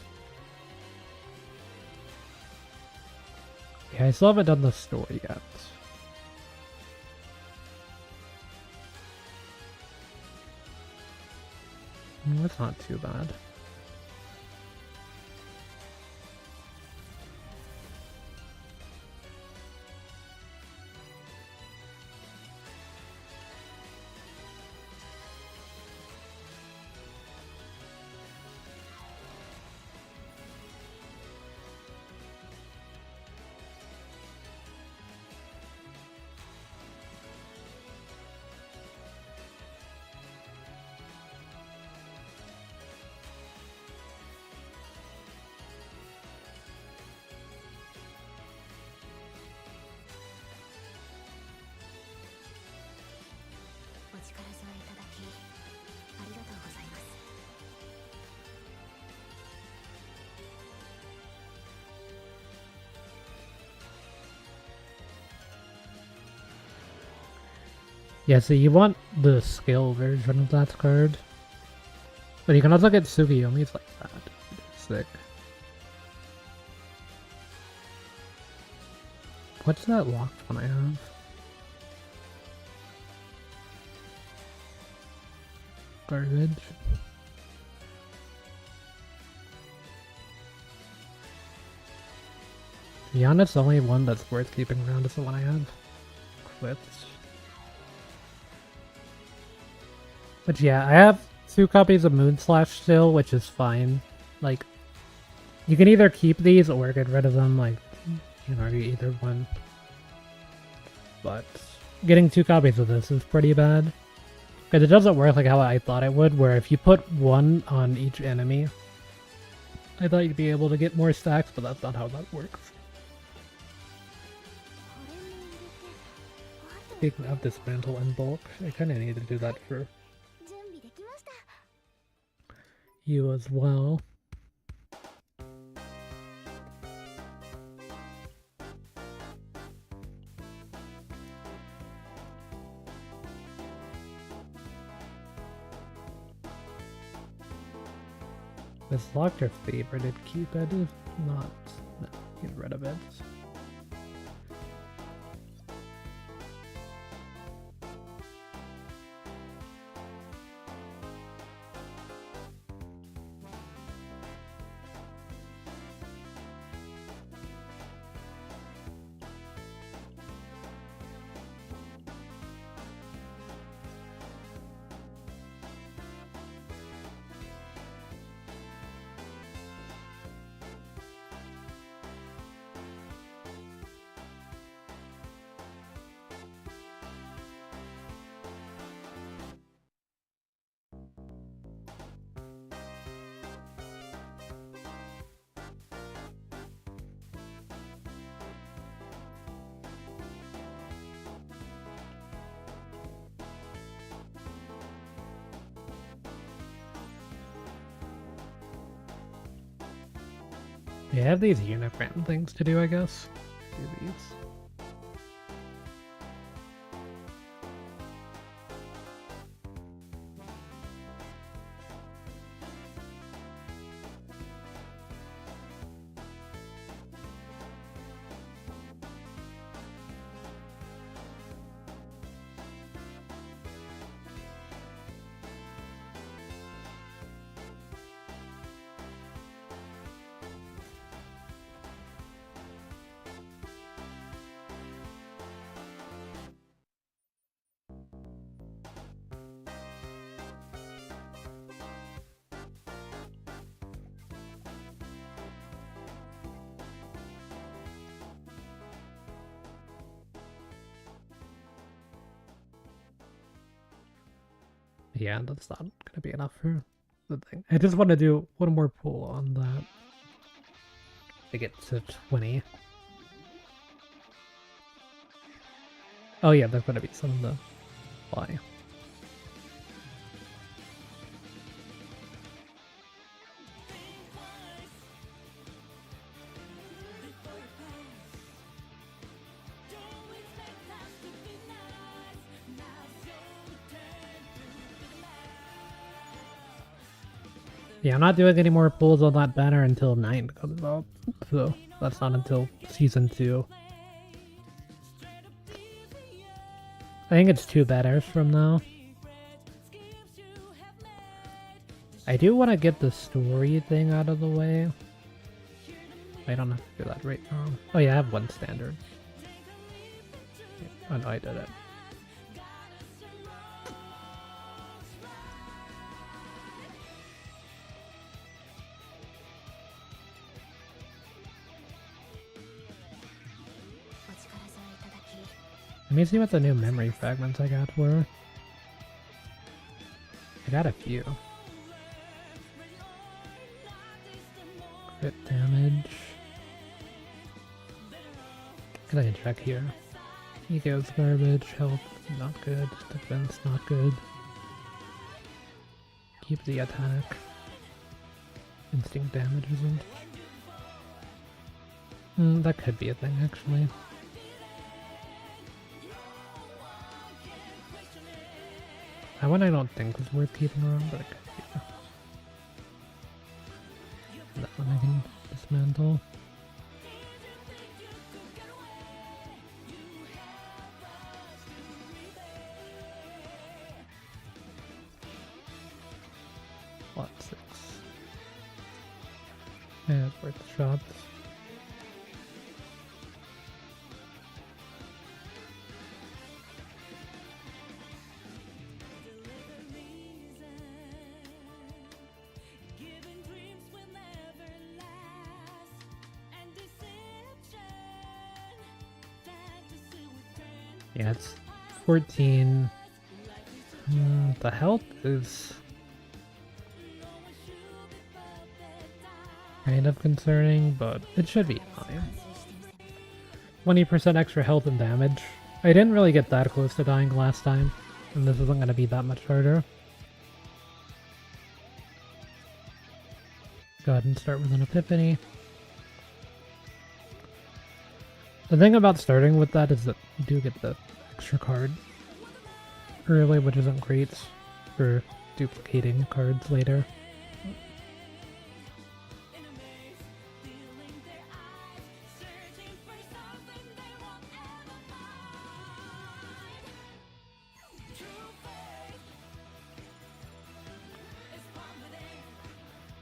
Yeah, I still haven't done the story yet. That's not too bad. Yeah, so you want the skill version of that card. But you can also get Tsukiyomi's like that. Sick. What's that locked one I have? Garbage. To be honest, the only one that's worth keeping around is the one I have. Quit. But yeah, I have 2 copies of Moonslash still, which is fine. Like, you can either keep these or get rid of them, like, you know, either one. But getting 2 copies of this is pretty bad. Because it doesn't work like how I thought it would, where if you put 1 on each enemy, I thought you'd be able to get more stacks, but that's not how that works. Speaking of dismantle in bulk, I kinda need to do that for you as well. This locked your favorited, keep it. If not, no, get rid of it. Yeah, I have these uniframe things to do, I guess. Do these. Yeah, that's not gonna be enough for the thing. I just want to do one more pull on that to get to 20. Oh yeah, there's gonna be some in the fly. Yeah, I'm not doing any more pulls on that banner until 9 comes out, so that's not until Season 2. I think it's 2 banners from now. I do want to get the story thing out of the way. I don't have to do that right now. Oh yeah, I have 1 standard. Oh no, I did it. Let me see what the new memory fragments I got were. I got a few. Crit damage. I can check here. Ego's garbage, health not good, defense not good. Keep the attack. Instinct damage isn't. That could be a thing actually. That one I don't think is worth keeping around, but it could be. That one I can dismantle. Lot 6. Yeah, it's worth the shots. Yeah, it's 14. The health is kind of concerning, but it should be fine. 20% extra health and damage. I didn't really get that close to dying last time, and this isn't going to be that much harder. Go ahead and start with an epiphany. The thing about starting with that is that you do get the extra card early, which isn't great for duplicating cards later.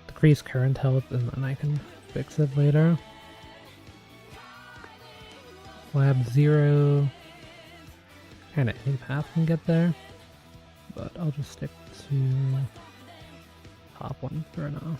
Decrease current health and then I can fix it later. Lab 0. Kinda any path can get there, but I'll just stick to top one for now.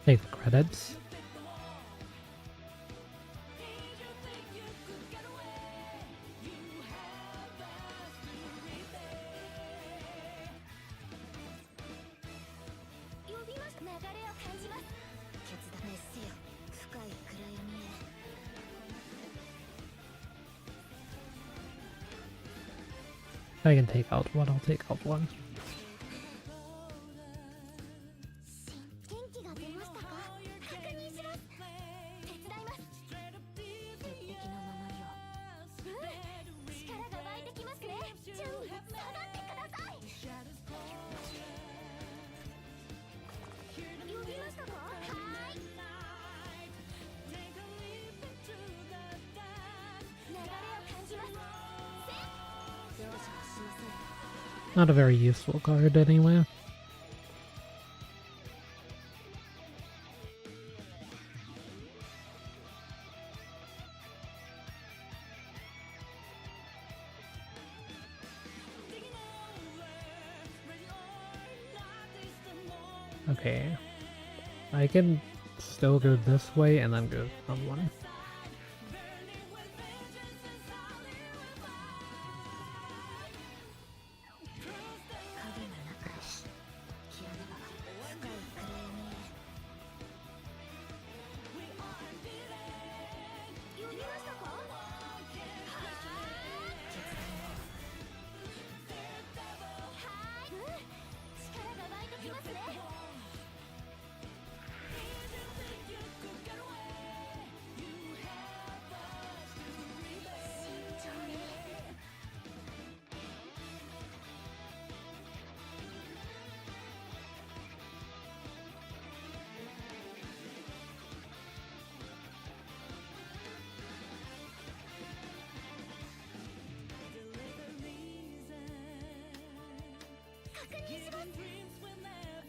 take the credits. If I can take out one, I'll take out one. Not a very useful card anyway. Okay. I can still go this way and then go on one.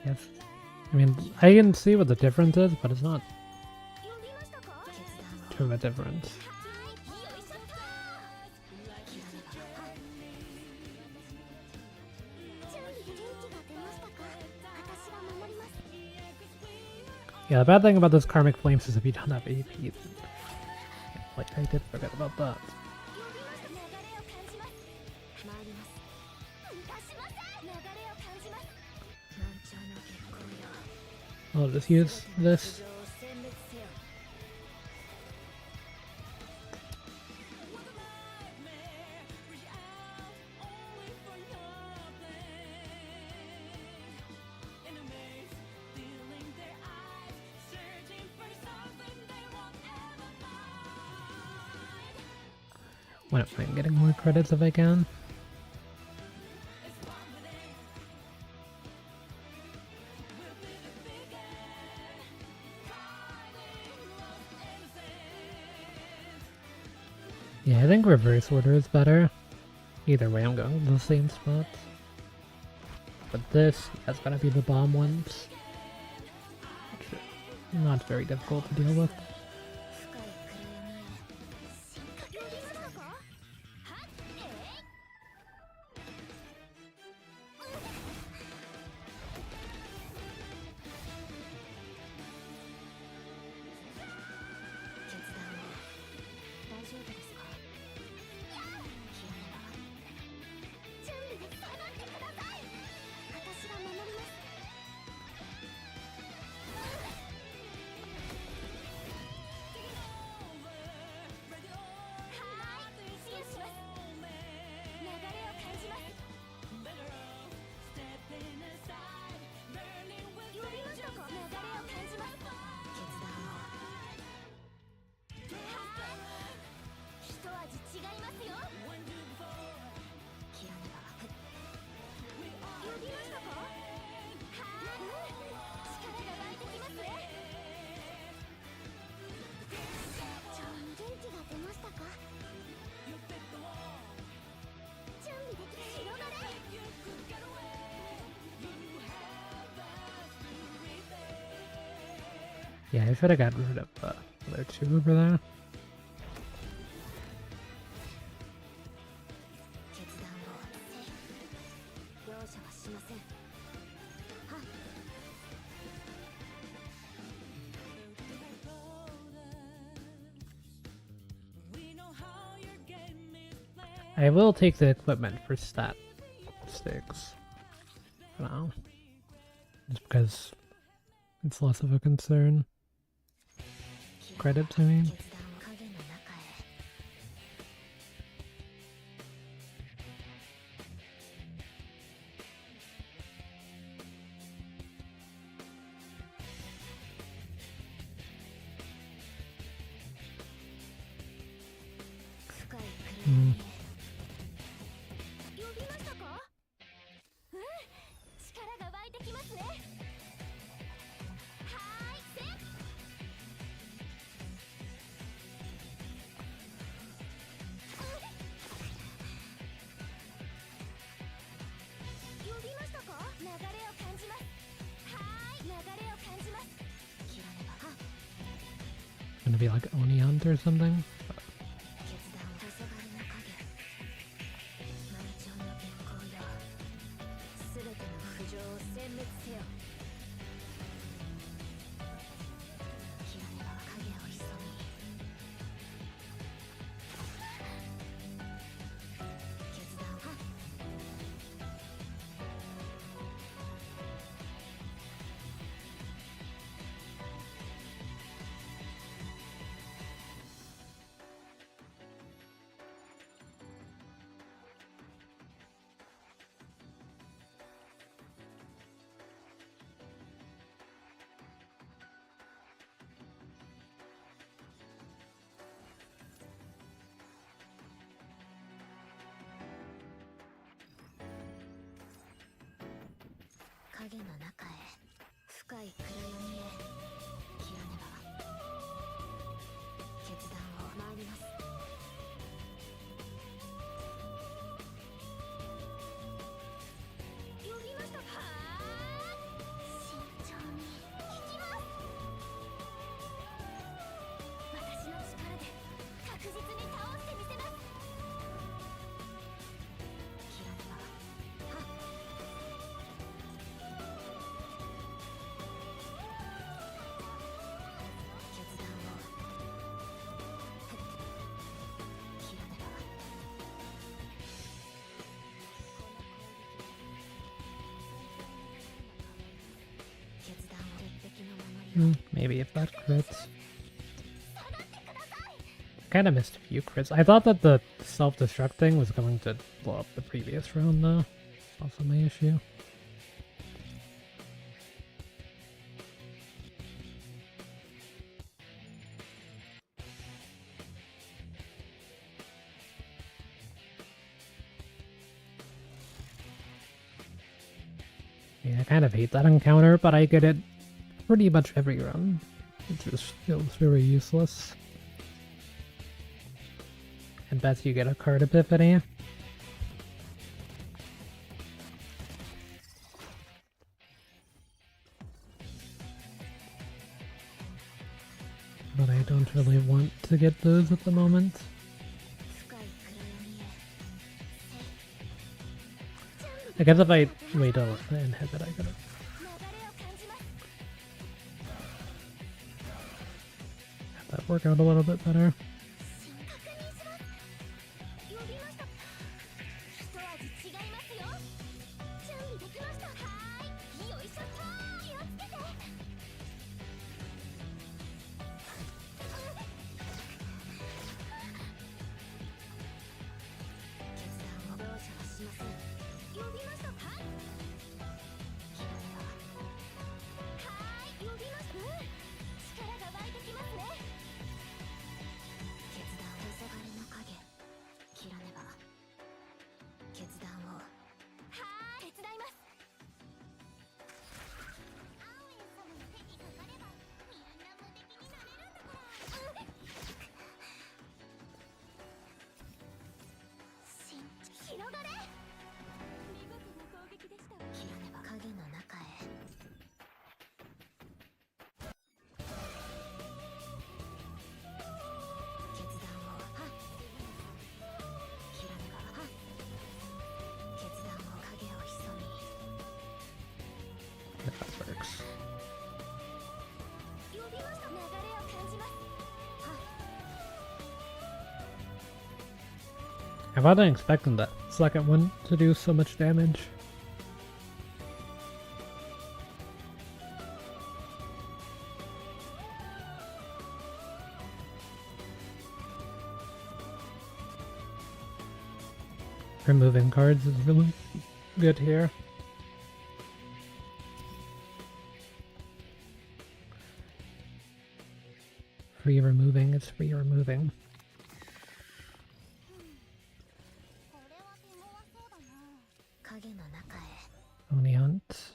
Yes. I mean, I can see what the difference is, but it's not too of a difference. Yeah, the bad thing about those Karmic Flames is if you don't have AP, then, like, I did forget about that. I'll just use this. Why not I'm getting more credits if I can? Yeah, I think reverse order is better. Either way, I'm going to the same spot. But this has gotta be the bomb ones. Not very difficult to deal with. Yeah, I should have got rid of the other two over there. I will take the equipment for stat stakes for now. Just because it's less of a concern. Credit to me. Gonna be like Oni Hunt or something. Maybe if that crits. I kind of missed a few crits. I thought that the self-destruct thing was going to blow up the previous round though. That's also my issue. Yeah, I kind of hate that encounter, but I get it pretty much every run. It just feels very useless. And bet you get a card epiphany. But I don't really want to get those at the moment. I guess if I wait till I inhibit, I could have. That work out a little bit better. That works. I wasn't expecting that second one to do so much damage. Removing cards is really good here. Free removing, it's free removing. Oni hunt.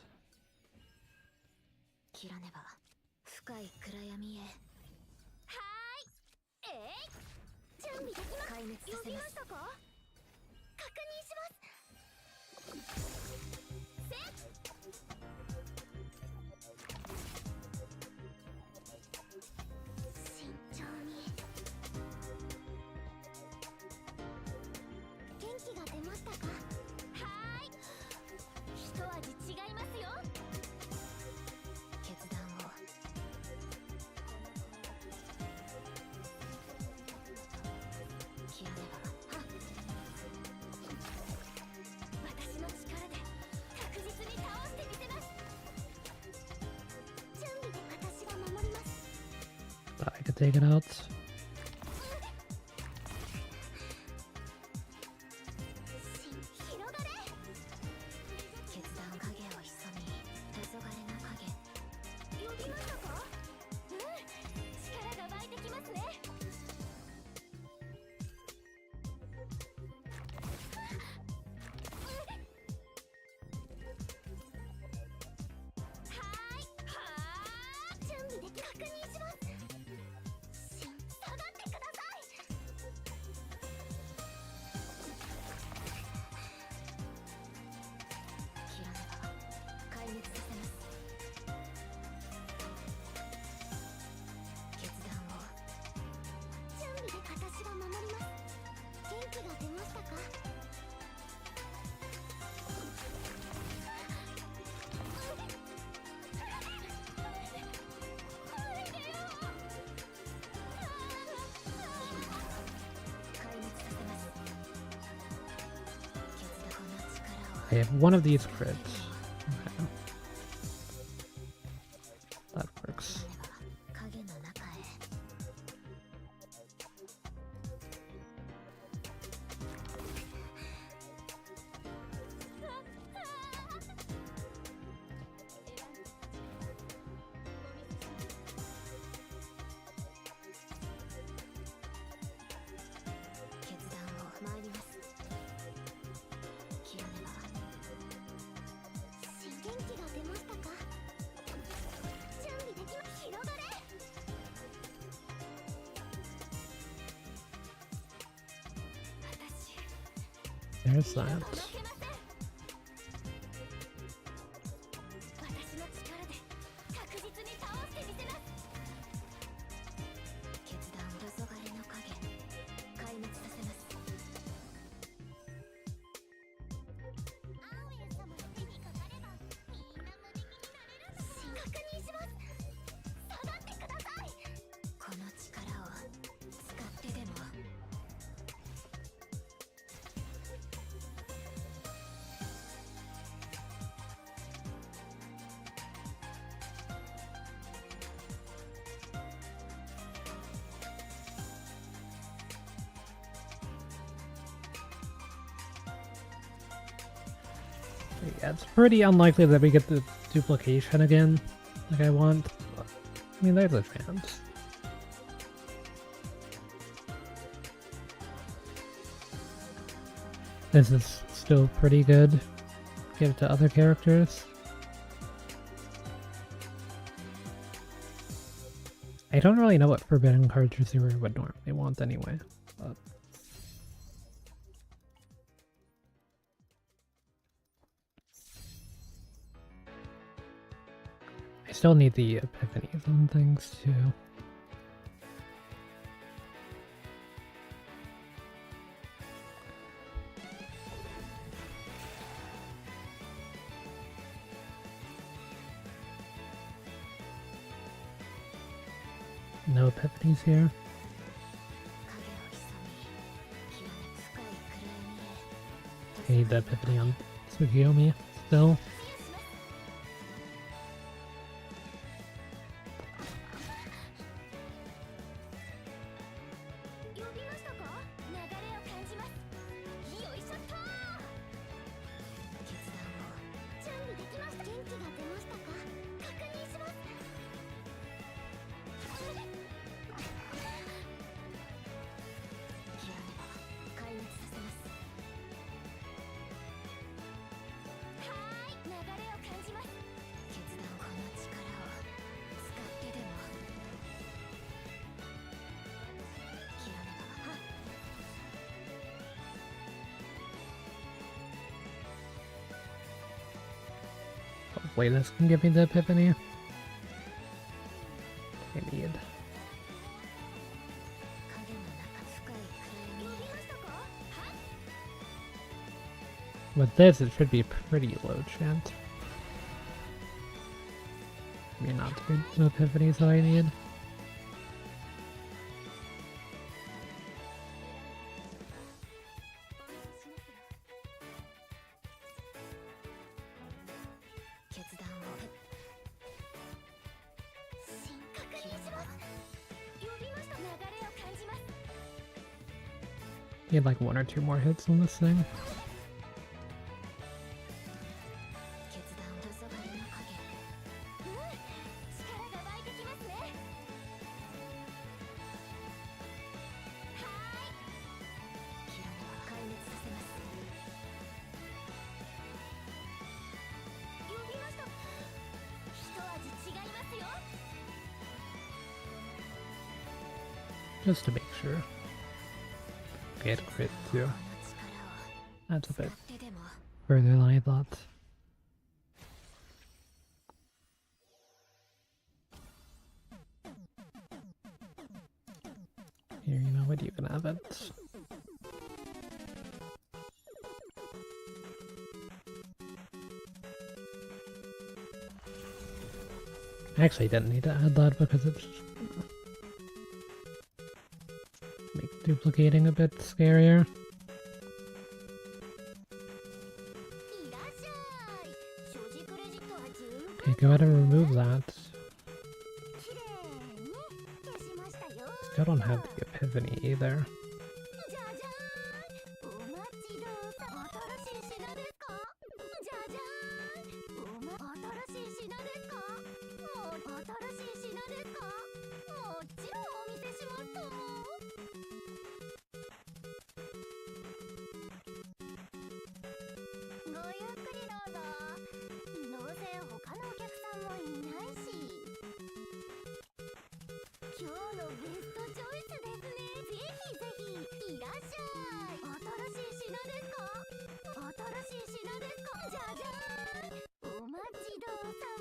I could take it out. I have one of these crits. Okay. That works. There's that. Yeah, it's pretty unlikely that we get the duplication again, like I want. But, I mean, there's a chance. This is still pretty good. Give it to other characters. I don't really know what Forbidden Card Chizuru would normally want anyway, but... I still need the epiphanies and things too. No epiphanies here. need the epiphany on Tsukiyomi still. Hopefully this can give me the epiphany I need. With this, it should be pretty low chant. Maybe not the epiphanies that I need. Need like 1 or 2 more hits on this thing. Just to make sure. Get crit too. That's a bit further than I thought. Here, you know what? You can have it. I actually didn't need to add that because it's make duplicating a bit scarier. Okay, go ahead and remove that. Still don't have the epiphany either.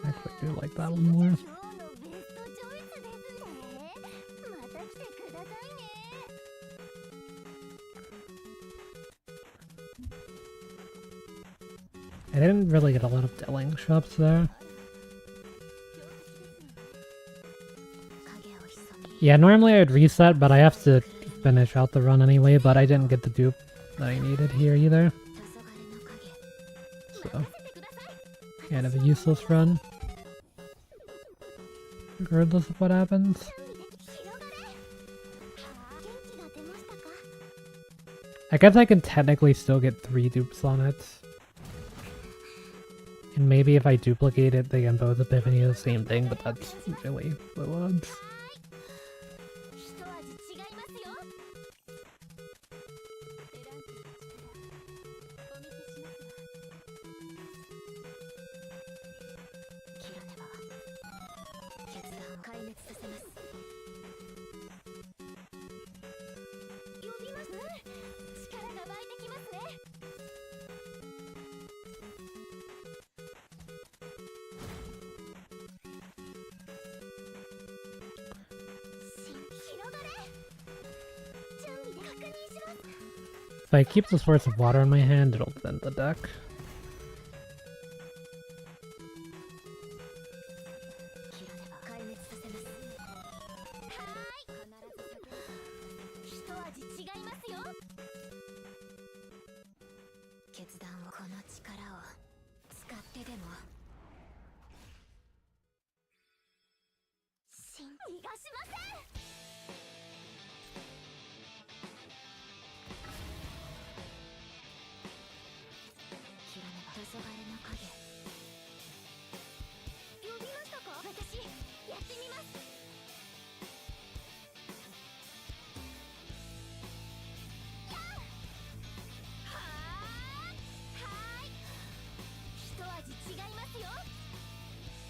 I actually do like that one more. I didn't really get a lot of Delling shops there. Yeah, normally I'd reset, but I have to finish out the run anyway, but I didn't get the dupe that I needed here either. So, kind of a useless run. Regardless of what happens. I guess I can technically still get 3 dupes on it. And maybe if I duplicate it, they can both epiphany the same thing, but that's really low odds. If I keep the source of water in my hand, it'll bend the deck. この力を使ってでも逃がしません。切らねば黄昏の影。呼びましたか？私やってみます。やっはーはい。一味違いますよ。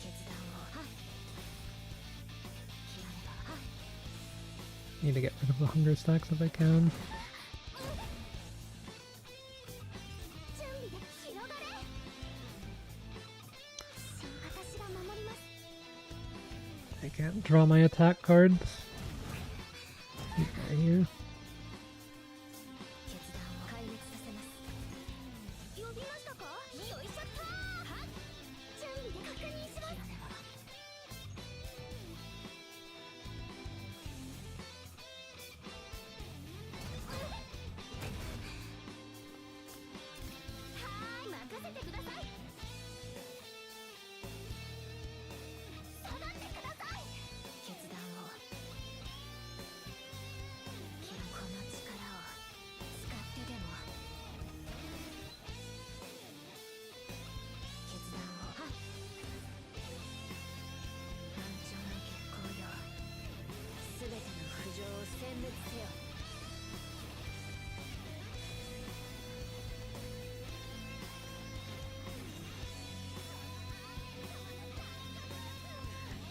決断を。はい。切らねば。はい。 Need to get rid of the hunger stacks if I can. I can't draw my attack cards. Right here.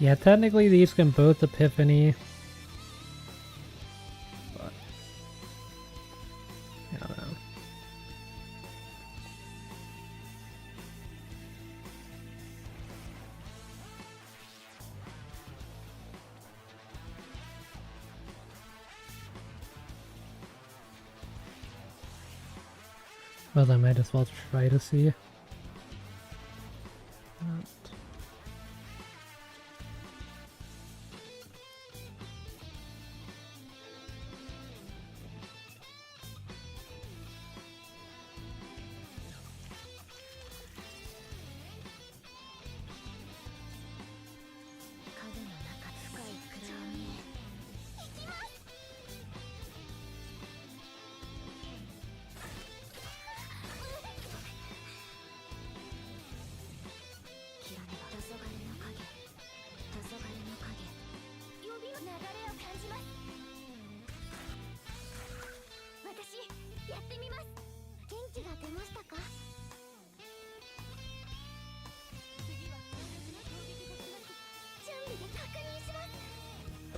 Yeah, technically these can both epiphany. But I don't know. Well, I might as well try to see.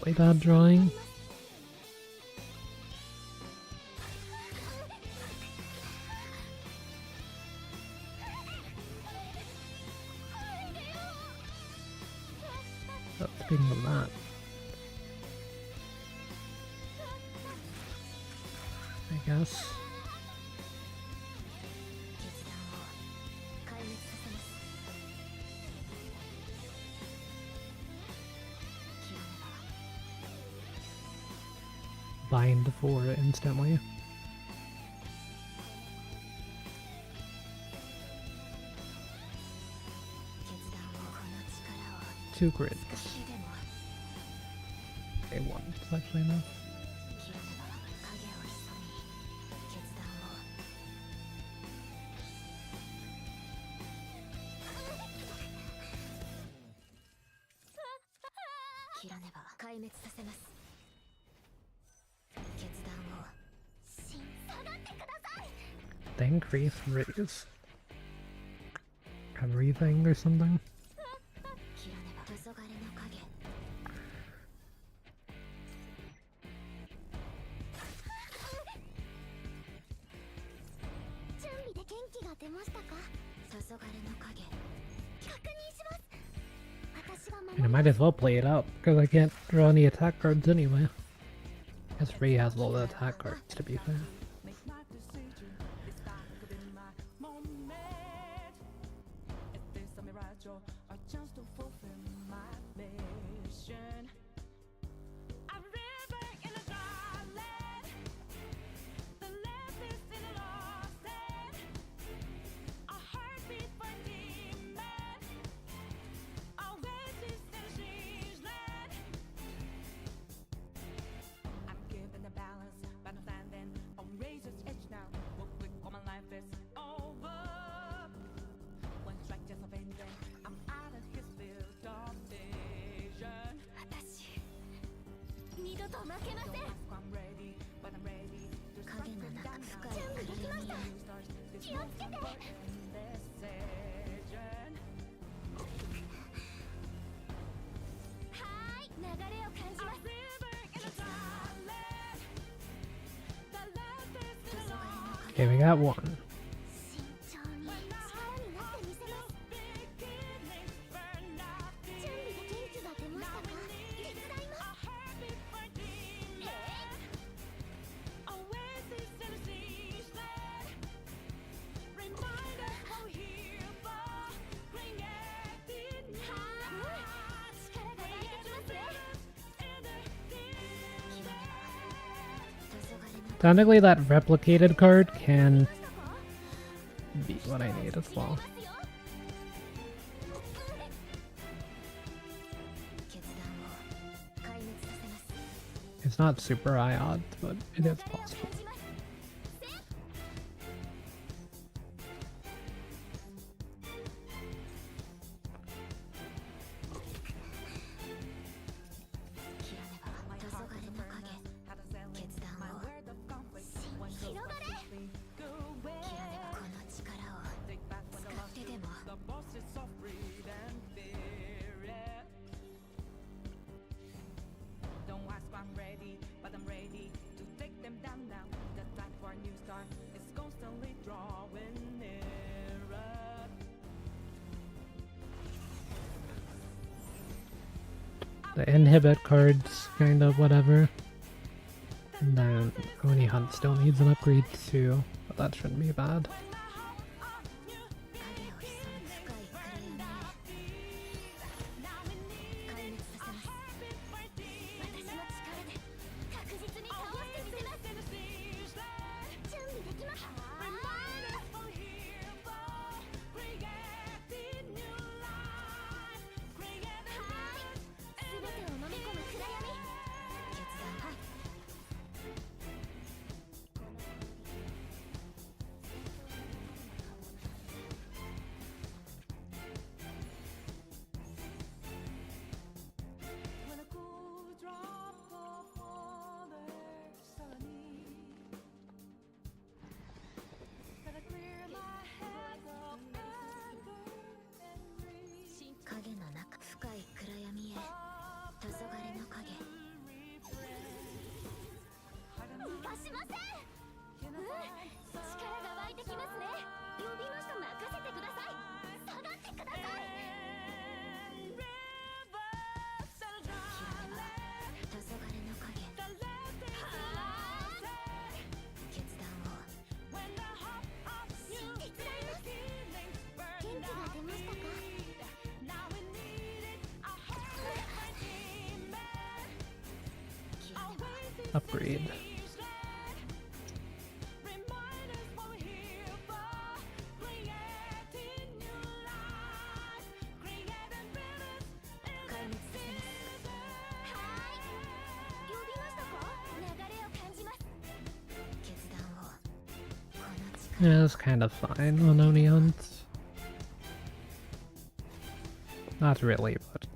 Really bad drawing. Oh, speaking of that. I guess. Bind for it instantly. Two grids. Okay, one. It's actually enough. They increase raise everything or something. And I might as well play it out because I can't draw any attack cards anyway. I guess Ray has all the attack cards, to be fair. 気をつけて。はい、流れを感じます。Okay, we got one. 慎重に力になってみせます。準備で元気が出ましたか？手伝います。Technically, that replicated card can be what I need as well. It's not super high odds, but it is possible. The inhibit cards, kind of whatever. And then Oni Hunt still needs an upgrade too, but that shouldn't be bad. Upgrade. Yeah, it's kind of fine on Oni Hunt. Not really, but...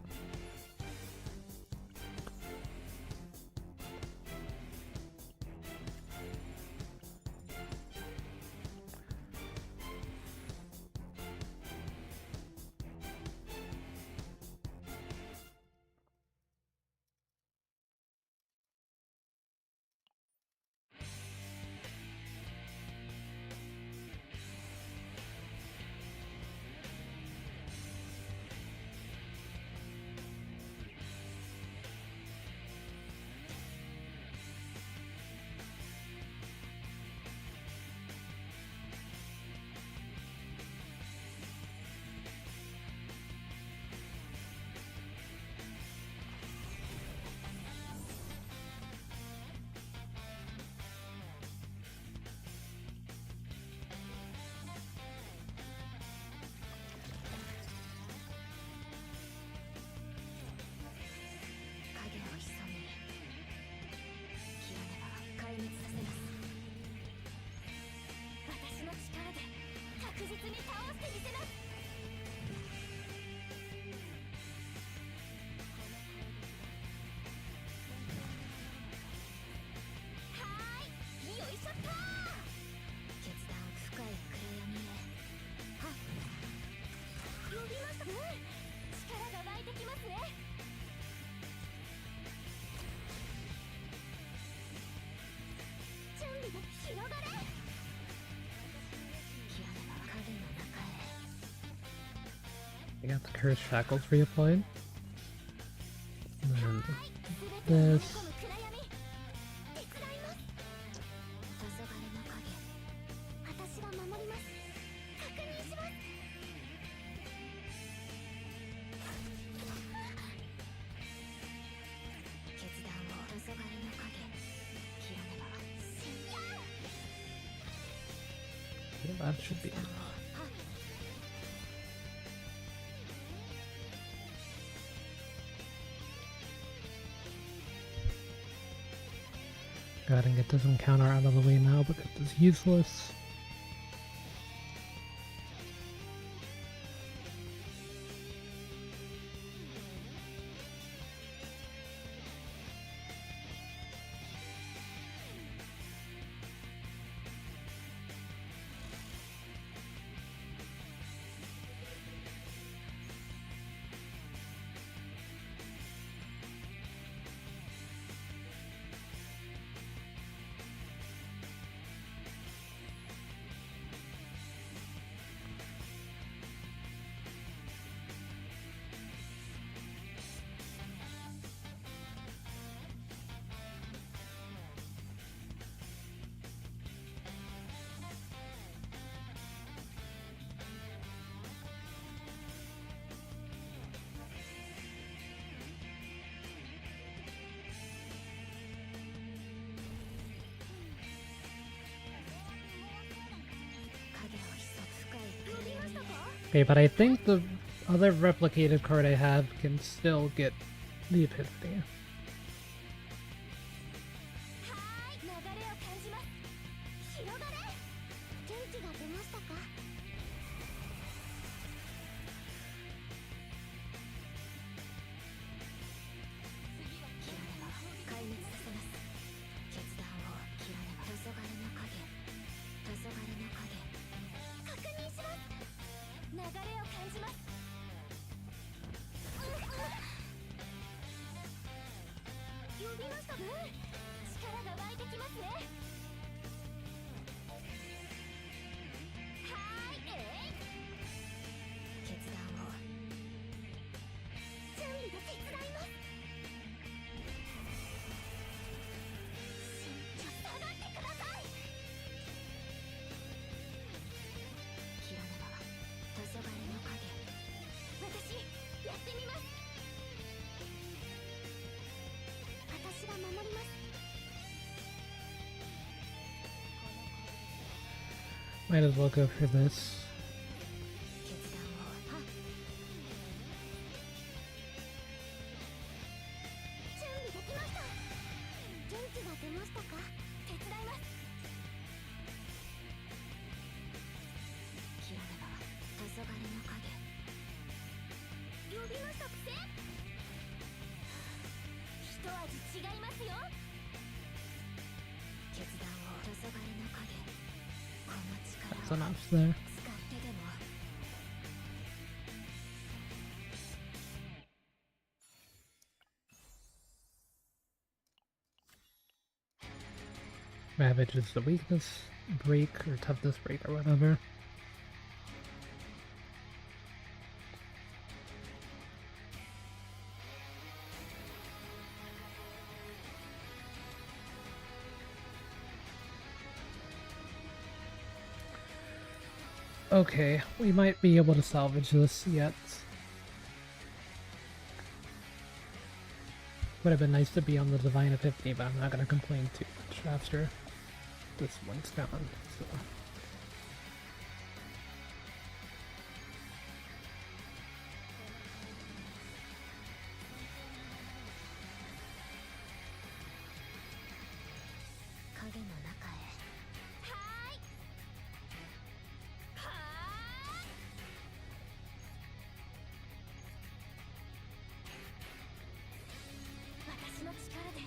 ね。準備で広がれ。キラネは影の中へ。 I got the cursed shackles reapplied. And then 全てを飲み this. 込む暗闇。手伝います。黄昏の影。私が守ります。確認します。決断を。黄昏の影。キラネは死んじゃう。 Yeah, that should be enough. Go ahead and get this encounter out of the way now because it's useless. Okay, but I think the other replicated card I have can still get the Epiphany. はーい、流れを感じます。広がれ。元気が出ましたか。キラネは壊滅させます。決断を。キラネは黄昏の影。黄昏の影。確認します。流れを感じます。呼びました。力が湧いてきますね。はーい、決断を。準備で手伝います。下がってください。キラネバは黄昏の影。私やってみます。私が守ります。 Might as well go for this. 決断を。はっ。準備できました。元気が出ましたか。手伝います。キラネバは黄昏の影。呼びました。一味違いますよ。決断を。黄昏の影。この力 That's を enough there. 使ってでも。 Ravage is the weakness break or toughness break or whatever. Okay, we might be able to salvage this yet. Would have been nice to be on the Divine Epiphany, but I'm not going to complain too much after this one's gone. So. 影の中へ。はーい。はーい。私の力で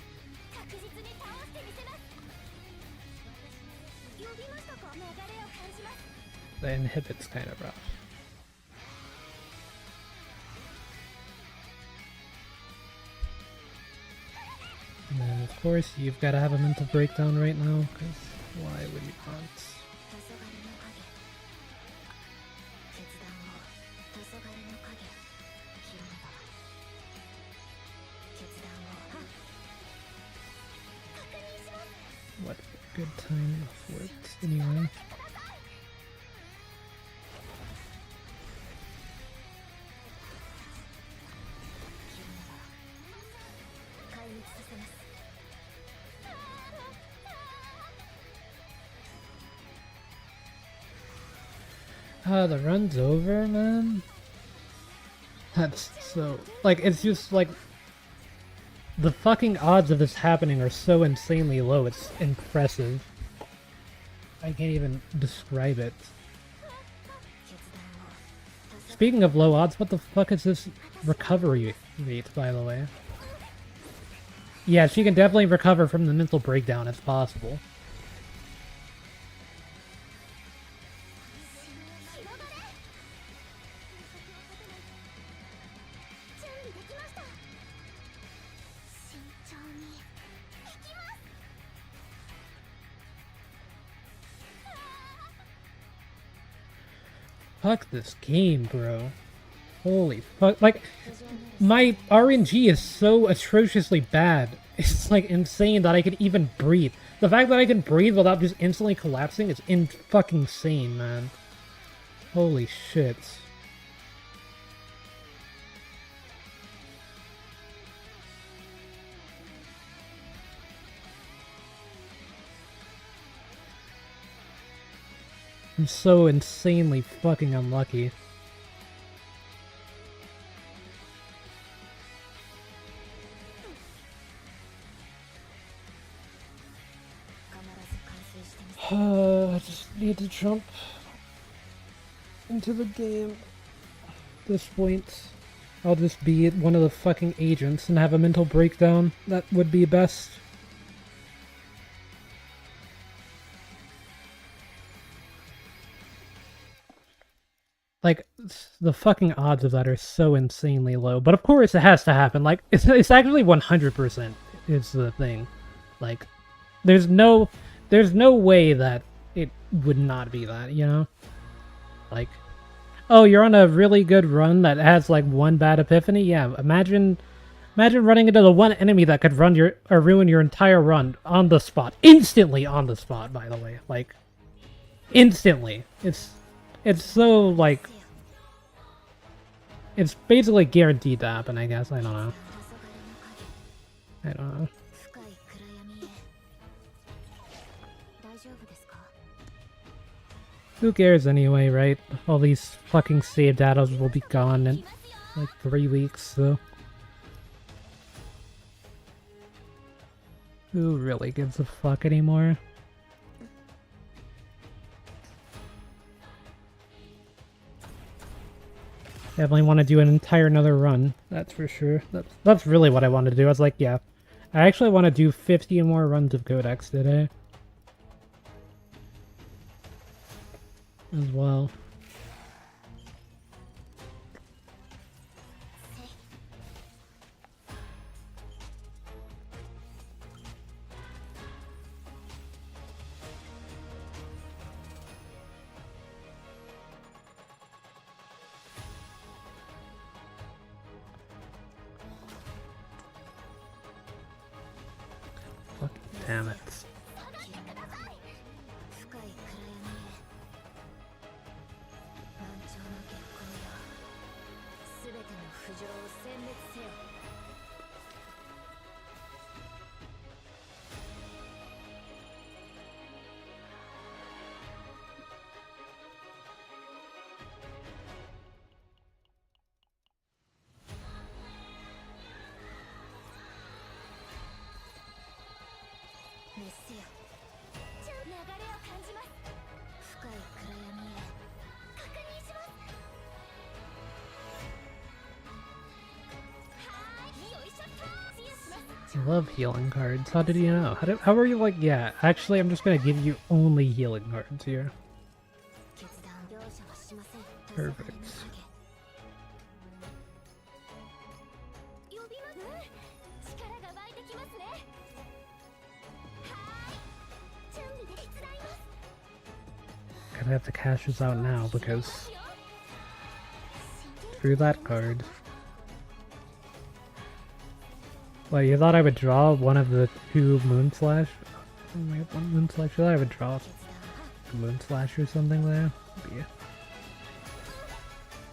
確実に倒してみせます。呼びましたか。流れを感じます。 The inhibit's kind of rough. Of course, you've got to have a mental breakdown right now, because why would you not? 黄昏の影決断を確認します What a good time for it, anyway. The run's over, man. That's so... Like, it's just like... The fucking odds of this happening are so insanely low, it's impressive. I can't even describe it. Speaking of low odds, what the fuck is this recovery rate, by the way? Yeah, she can definitely recover from the mental breakdown, it's possible. Fuck this game, bro. Holy fuck. Like, my RNG is so atrociously bad. It's, like, insane that I can even breathe. The fact that I can breathe without just instantly collapsing is fucking insane, man. Holy shit. I'm so insanely fucking unlucky. I just need to jump into the game. At this point, I'll just be one of the fucking agents and have a mental breakdown. That would be best. Like, the fucking odds of that are so insanely low. But of course it has to happen. Like, it's actually 100% is the thing. Like, there's no way that it would not be that, you know? Like, oh, you're on a really good run that has, like, one bad epiphany? Yeah, imagine running into the one enemy that could ruin your entire run on the spot. Instantly on the spot, by the way. Like, instantly. It's so, like... It's basically guaranteed to happen, I guess. I don't know. I don't know. Who cares anyway, right? All these fucking save data will be gone in, like, 3 weeks, so... Who really gives a fuck anymore? Definitely want to do an entire another run, that's for sure. That's really what I want to do. I was like, yeah. I actually want to do 50 more runs of Codex today. As well. Fucking damn it. I love healing cards. How did you know? How are you like, yeah, actually I'm just gonna give you only healing cards here. Perfect. I have to cash this out now because through that card. Well, you thought I would draw one of the two Moon Slash? Oh, I have one Moon Slash. You thought I would draw a Moon Slash or something there? Be a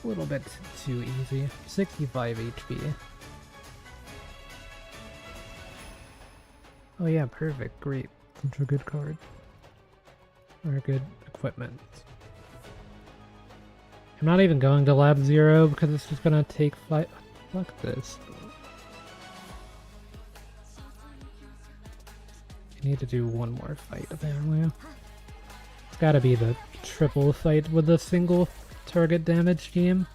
little bit too easy. 65 HP. Oh yeah, perfect. Great. Such a good card. Or good equipment. I'm not even going to Lab Zero because it's just gonna take fight. Fuck this. I need to do one more fight apparently. It's gotta be the triple fight with a single target damage team.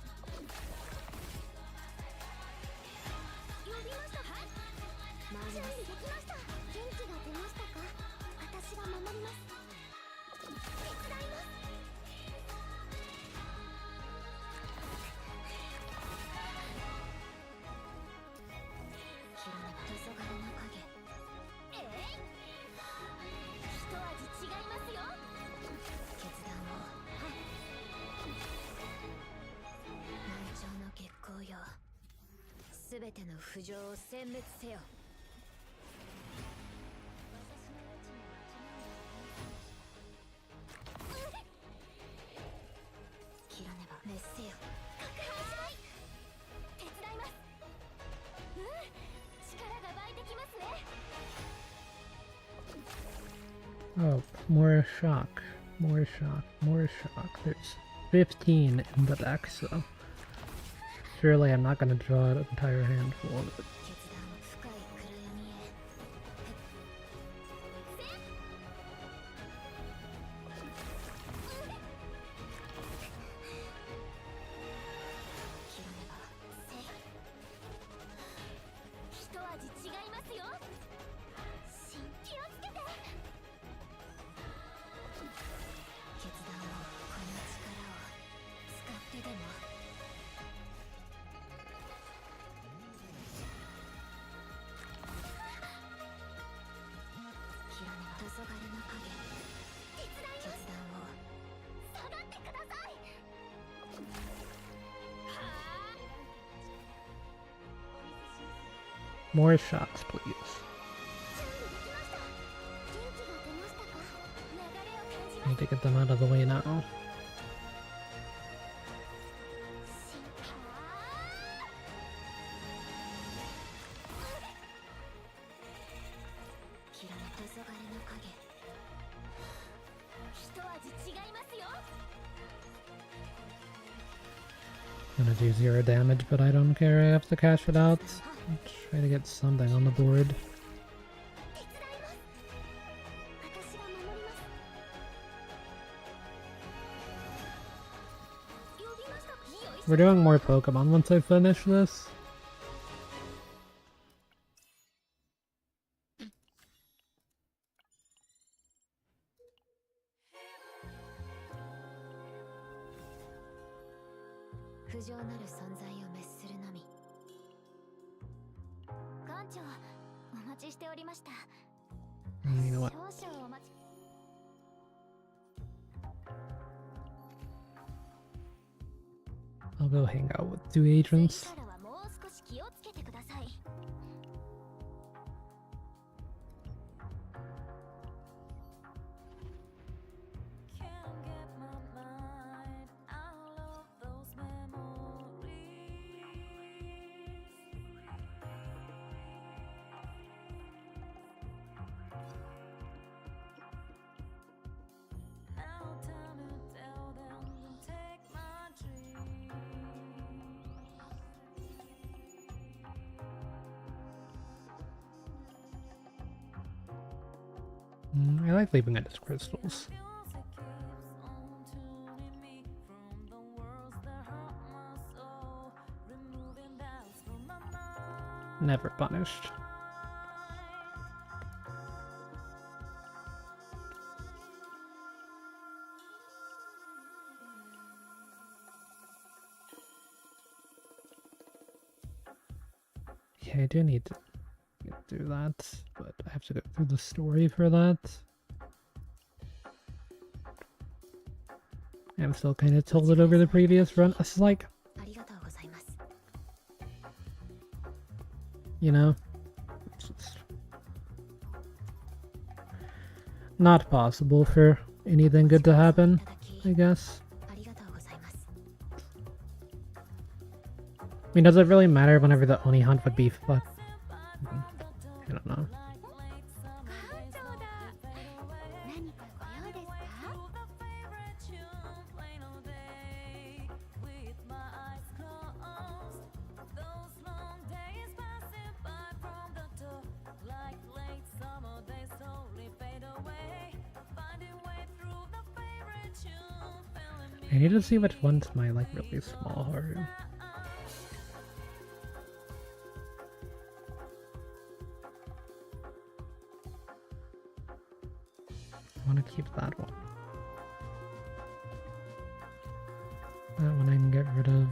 Oh, more shock, more shock, more shock. There's 15 in the deck, so surely I'm not going to draw an entire handful of it. More shots, please. Need to get them out of the way now. I'm gonna do 0 damage, but I don't care, I have to cash it out. Try to get something on the board. We're doing more Pokemon once I finish this. You know what? I'll go hang out with 2 agents. I like leaving it as crystals. Never punished. Yeah, I do need to do that, but I have to go through the story for that. I'm still kind of tilted over the previous run. It's like, ありがとうございます。 you know, it's just not possible for anything good to happen, I guess. ありがとうございます。 I mean, does it really matter whenever the Oni hunt would be fuck? I don't know. 館長だ。何かご用ですか？ I need to see which one's my, like, really small Haru. I want to keep that one. That one I can get rid of.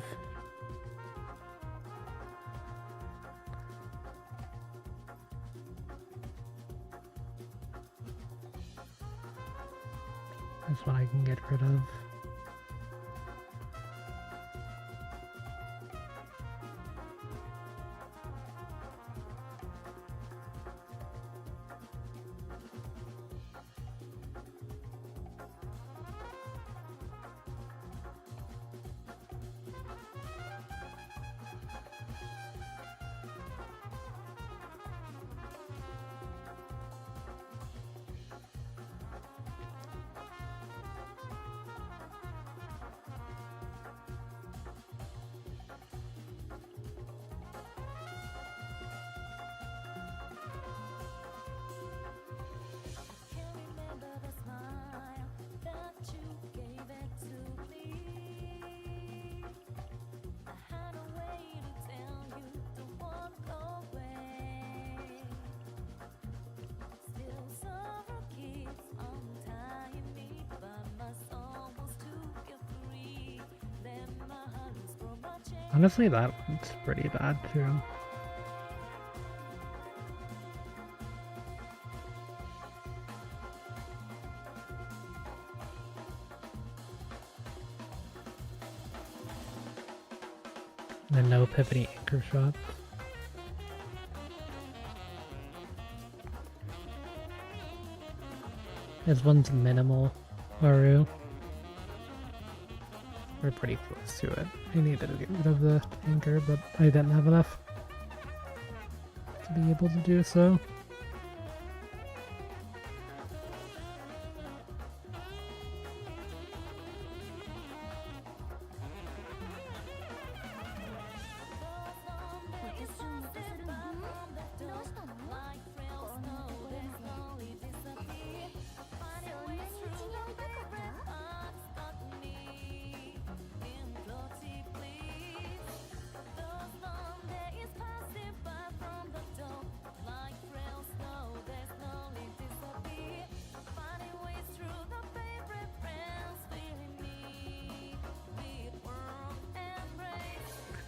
This one I can get rid of. Honestly, that one's pretty bad too. And no Epiphany anchor shot. This one's minimal, Haru. We're pretty close to it. I needed to get rid of the anchor, but I didn't have enough to be able to do so.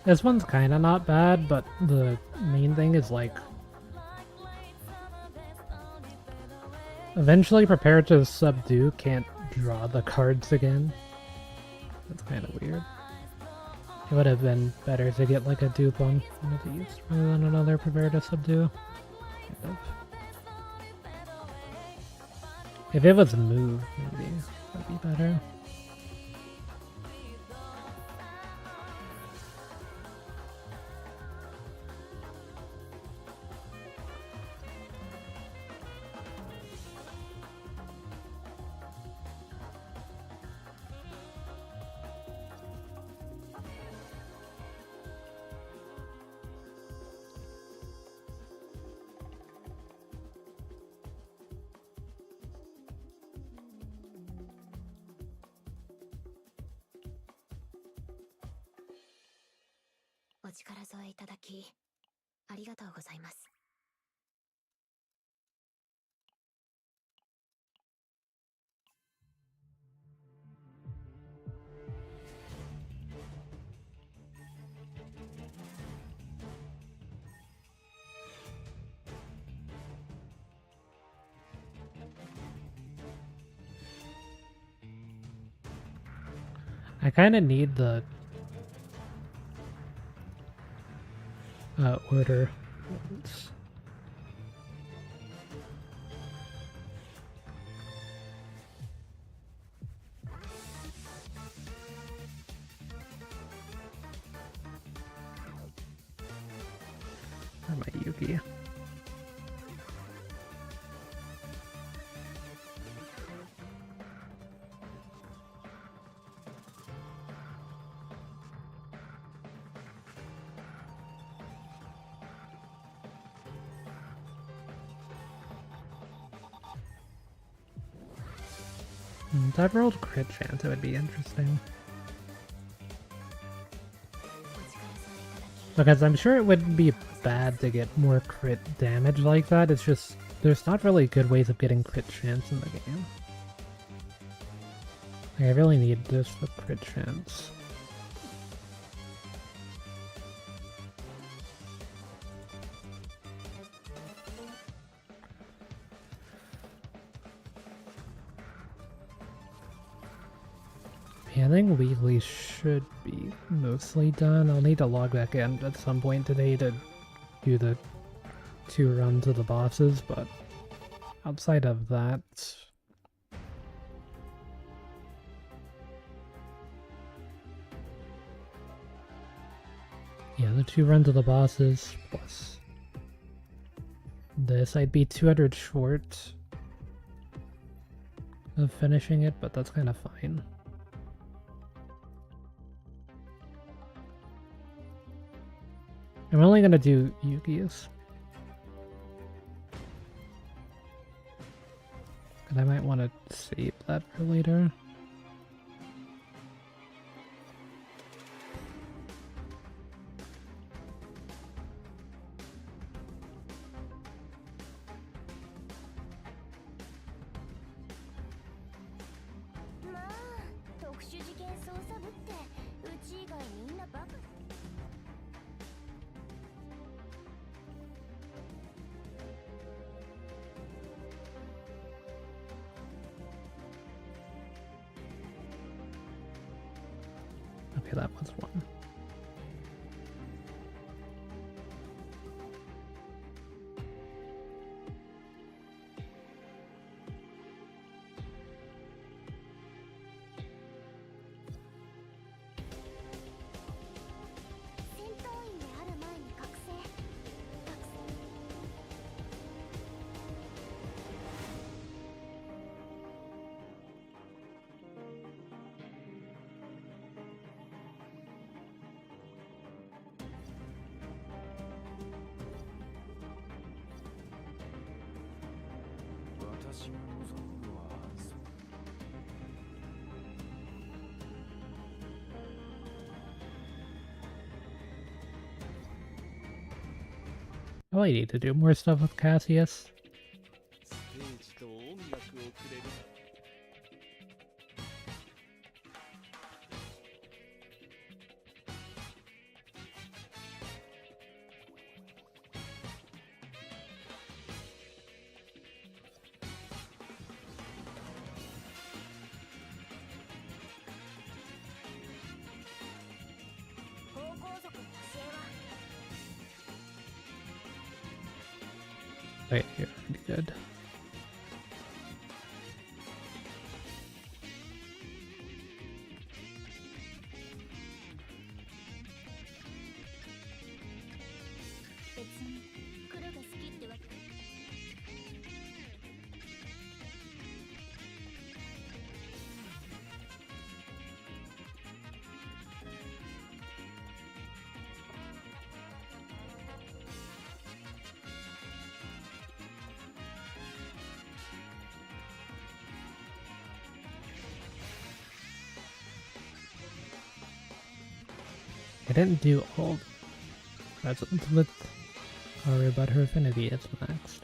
This one's kind of not bad, but the main thing is like eventually prepare to subdue can't draw the cards again. That's kind of weird. It would have been better to get like a dupe on one of these rather than another prepare to subdue. Kind of. If it was moved, maybe that'd be better.お力添えいただき、ありがとうございます。I kind of need the order ones. Where am I, Yuki? If I rolled crit chance, it would be interesting. Because I'm sure it wouldn't be bad to get more crit damage like that, it's just there's not really good ways of getting crit chance in the game. Like, I really need this for crit chance. Yeah, I think weekly should be mostly done. I'll need to log back in at some point today to do the 2 runs of the bosses, but outside of that... Yeah, the 2 runs of the bosses plus this, I'd be 200 short of finishing it, but that's kind of fine. I'm only gonna do Yuki's. And I might want to save that for later. Okay, that was one. Oh, I need to do more stuff with Cassius. Right here, pretty good. I didn't do all presents with Aria, but her affinity is maxed.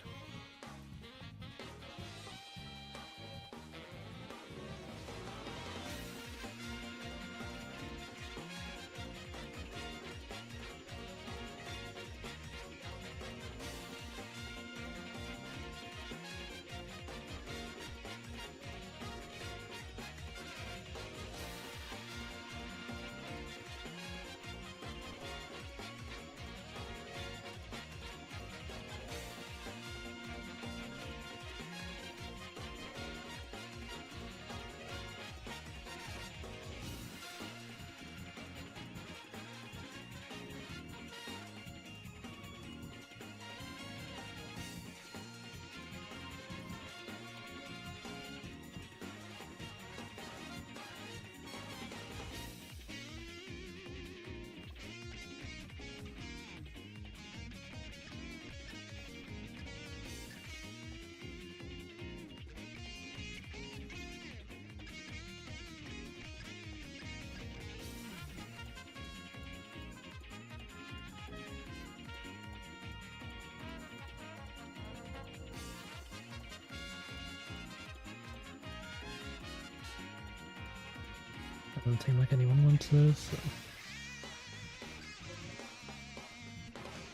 Doesn't seem like anyone wants those, so. 敗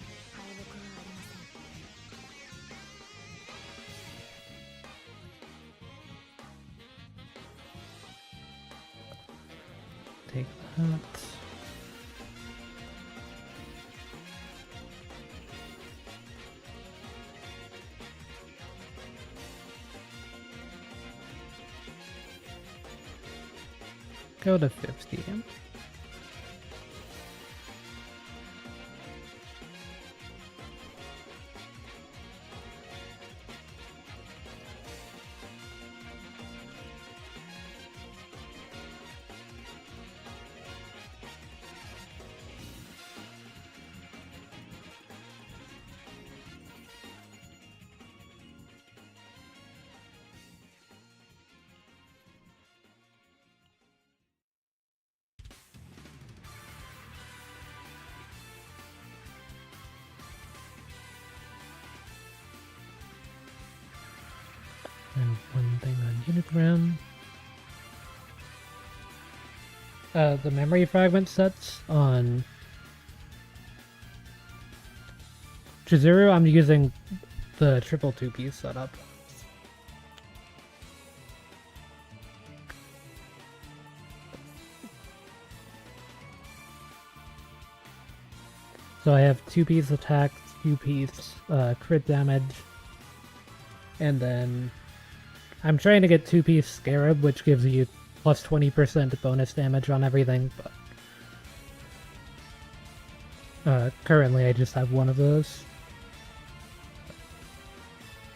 北はありません。 Take that. Go to 50. And one thing on Unigram. The memory fragment sets on Chizuru, I'm using the triple 2-piece setup. So I have 2-piece attack, 2-piece crit damage, and then I'm trying to get 2-piece Scarab, which gives you plus 20% bonus damage on everything, but currently I just have one of those.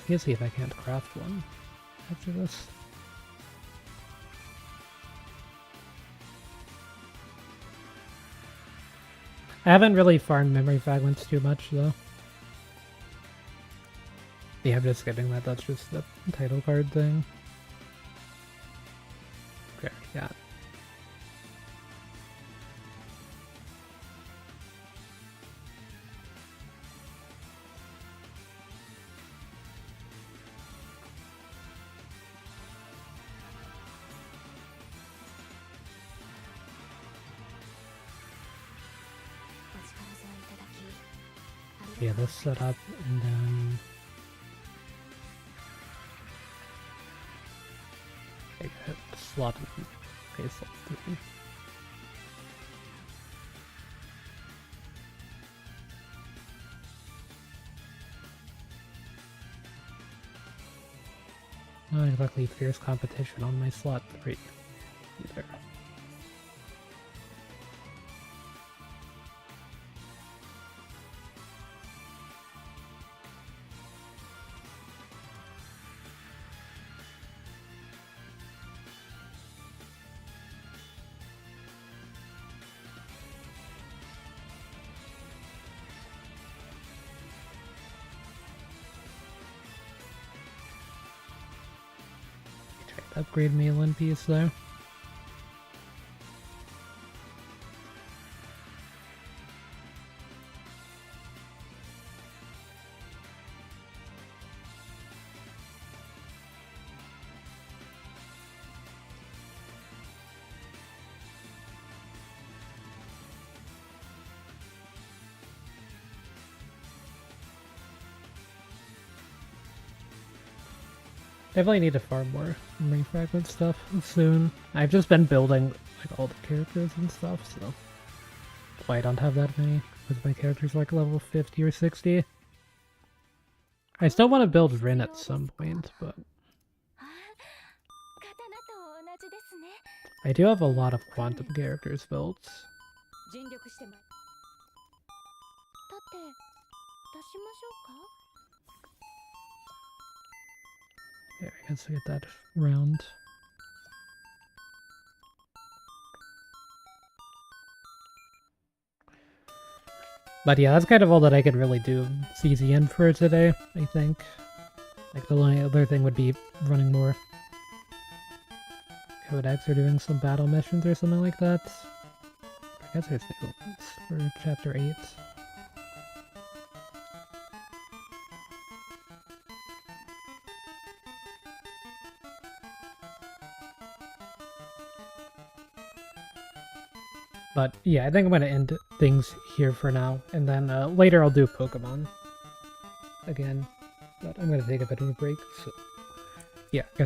Let's see if I can't craft one after this. I haven't really farmed memory fragments too much, though. Yeah, I'm just skipping that. That's just the title card thing. Okay, yeah. Yeah, this setup, and then I hit slot okay, slot 3. Not exactly fierce competition on my slot 3 either. Upgrade me one piece there. Definitely need to farm more memory fragment stuff soon. I've just been building like all the characters and stuff, so that's why I don't have that many. Because my character's like level 50 or 60. I still want to build Rin at some point, but I do have a lot of quantum characters built. There, I guess I get that round. But yeah, that's kind of all that I could really do CZN for today, I think. Like, the only other thing would be running more codex or doing some battle missions or something like that. I guess there's new ones for Chapter 8. But yeah, I think I'm gonna end things here for now, and then later I'll do Pokemon again. But I'm gonna take a bit of a break. So yeah, I guess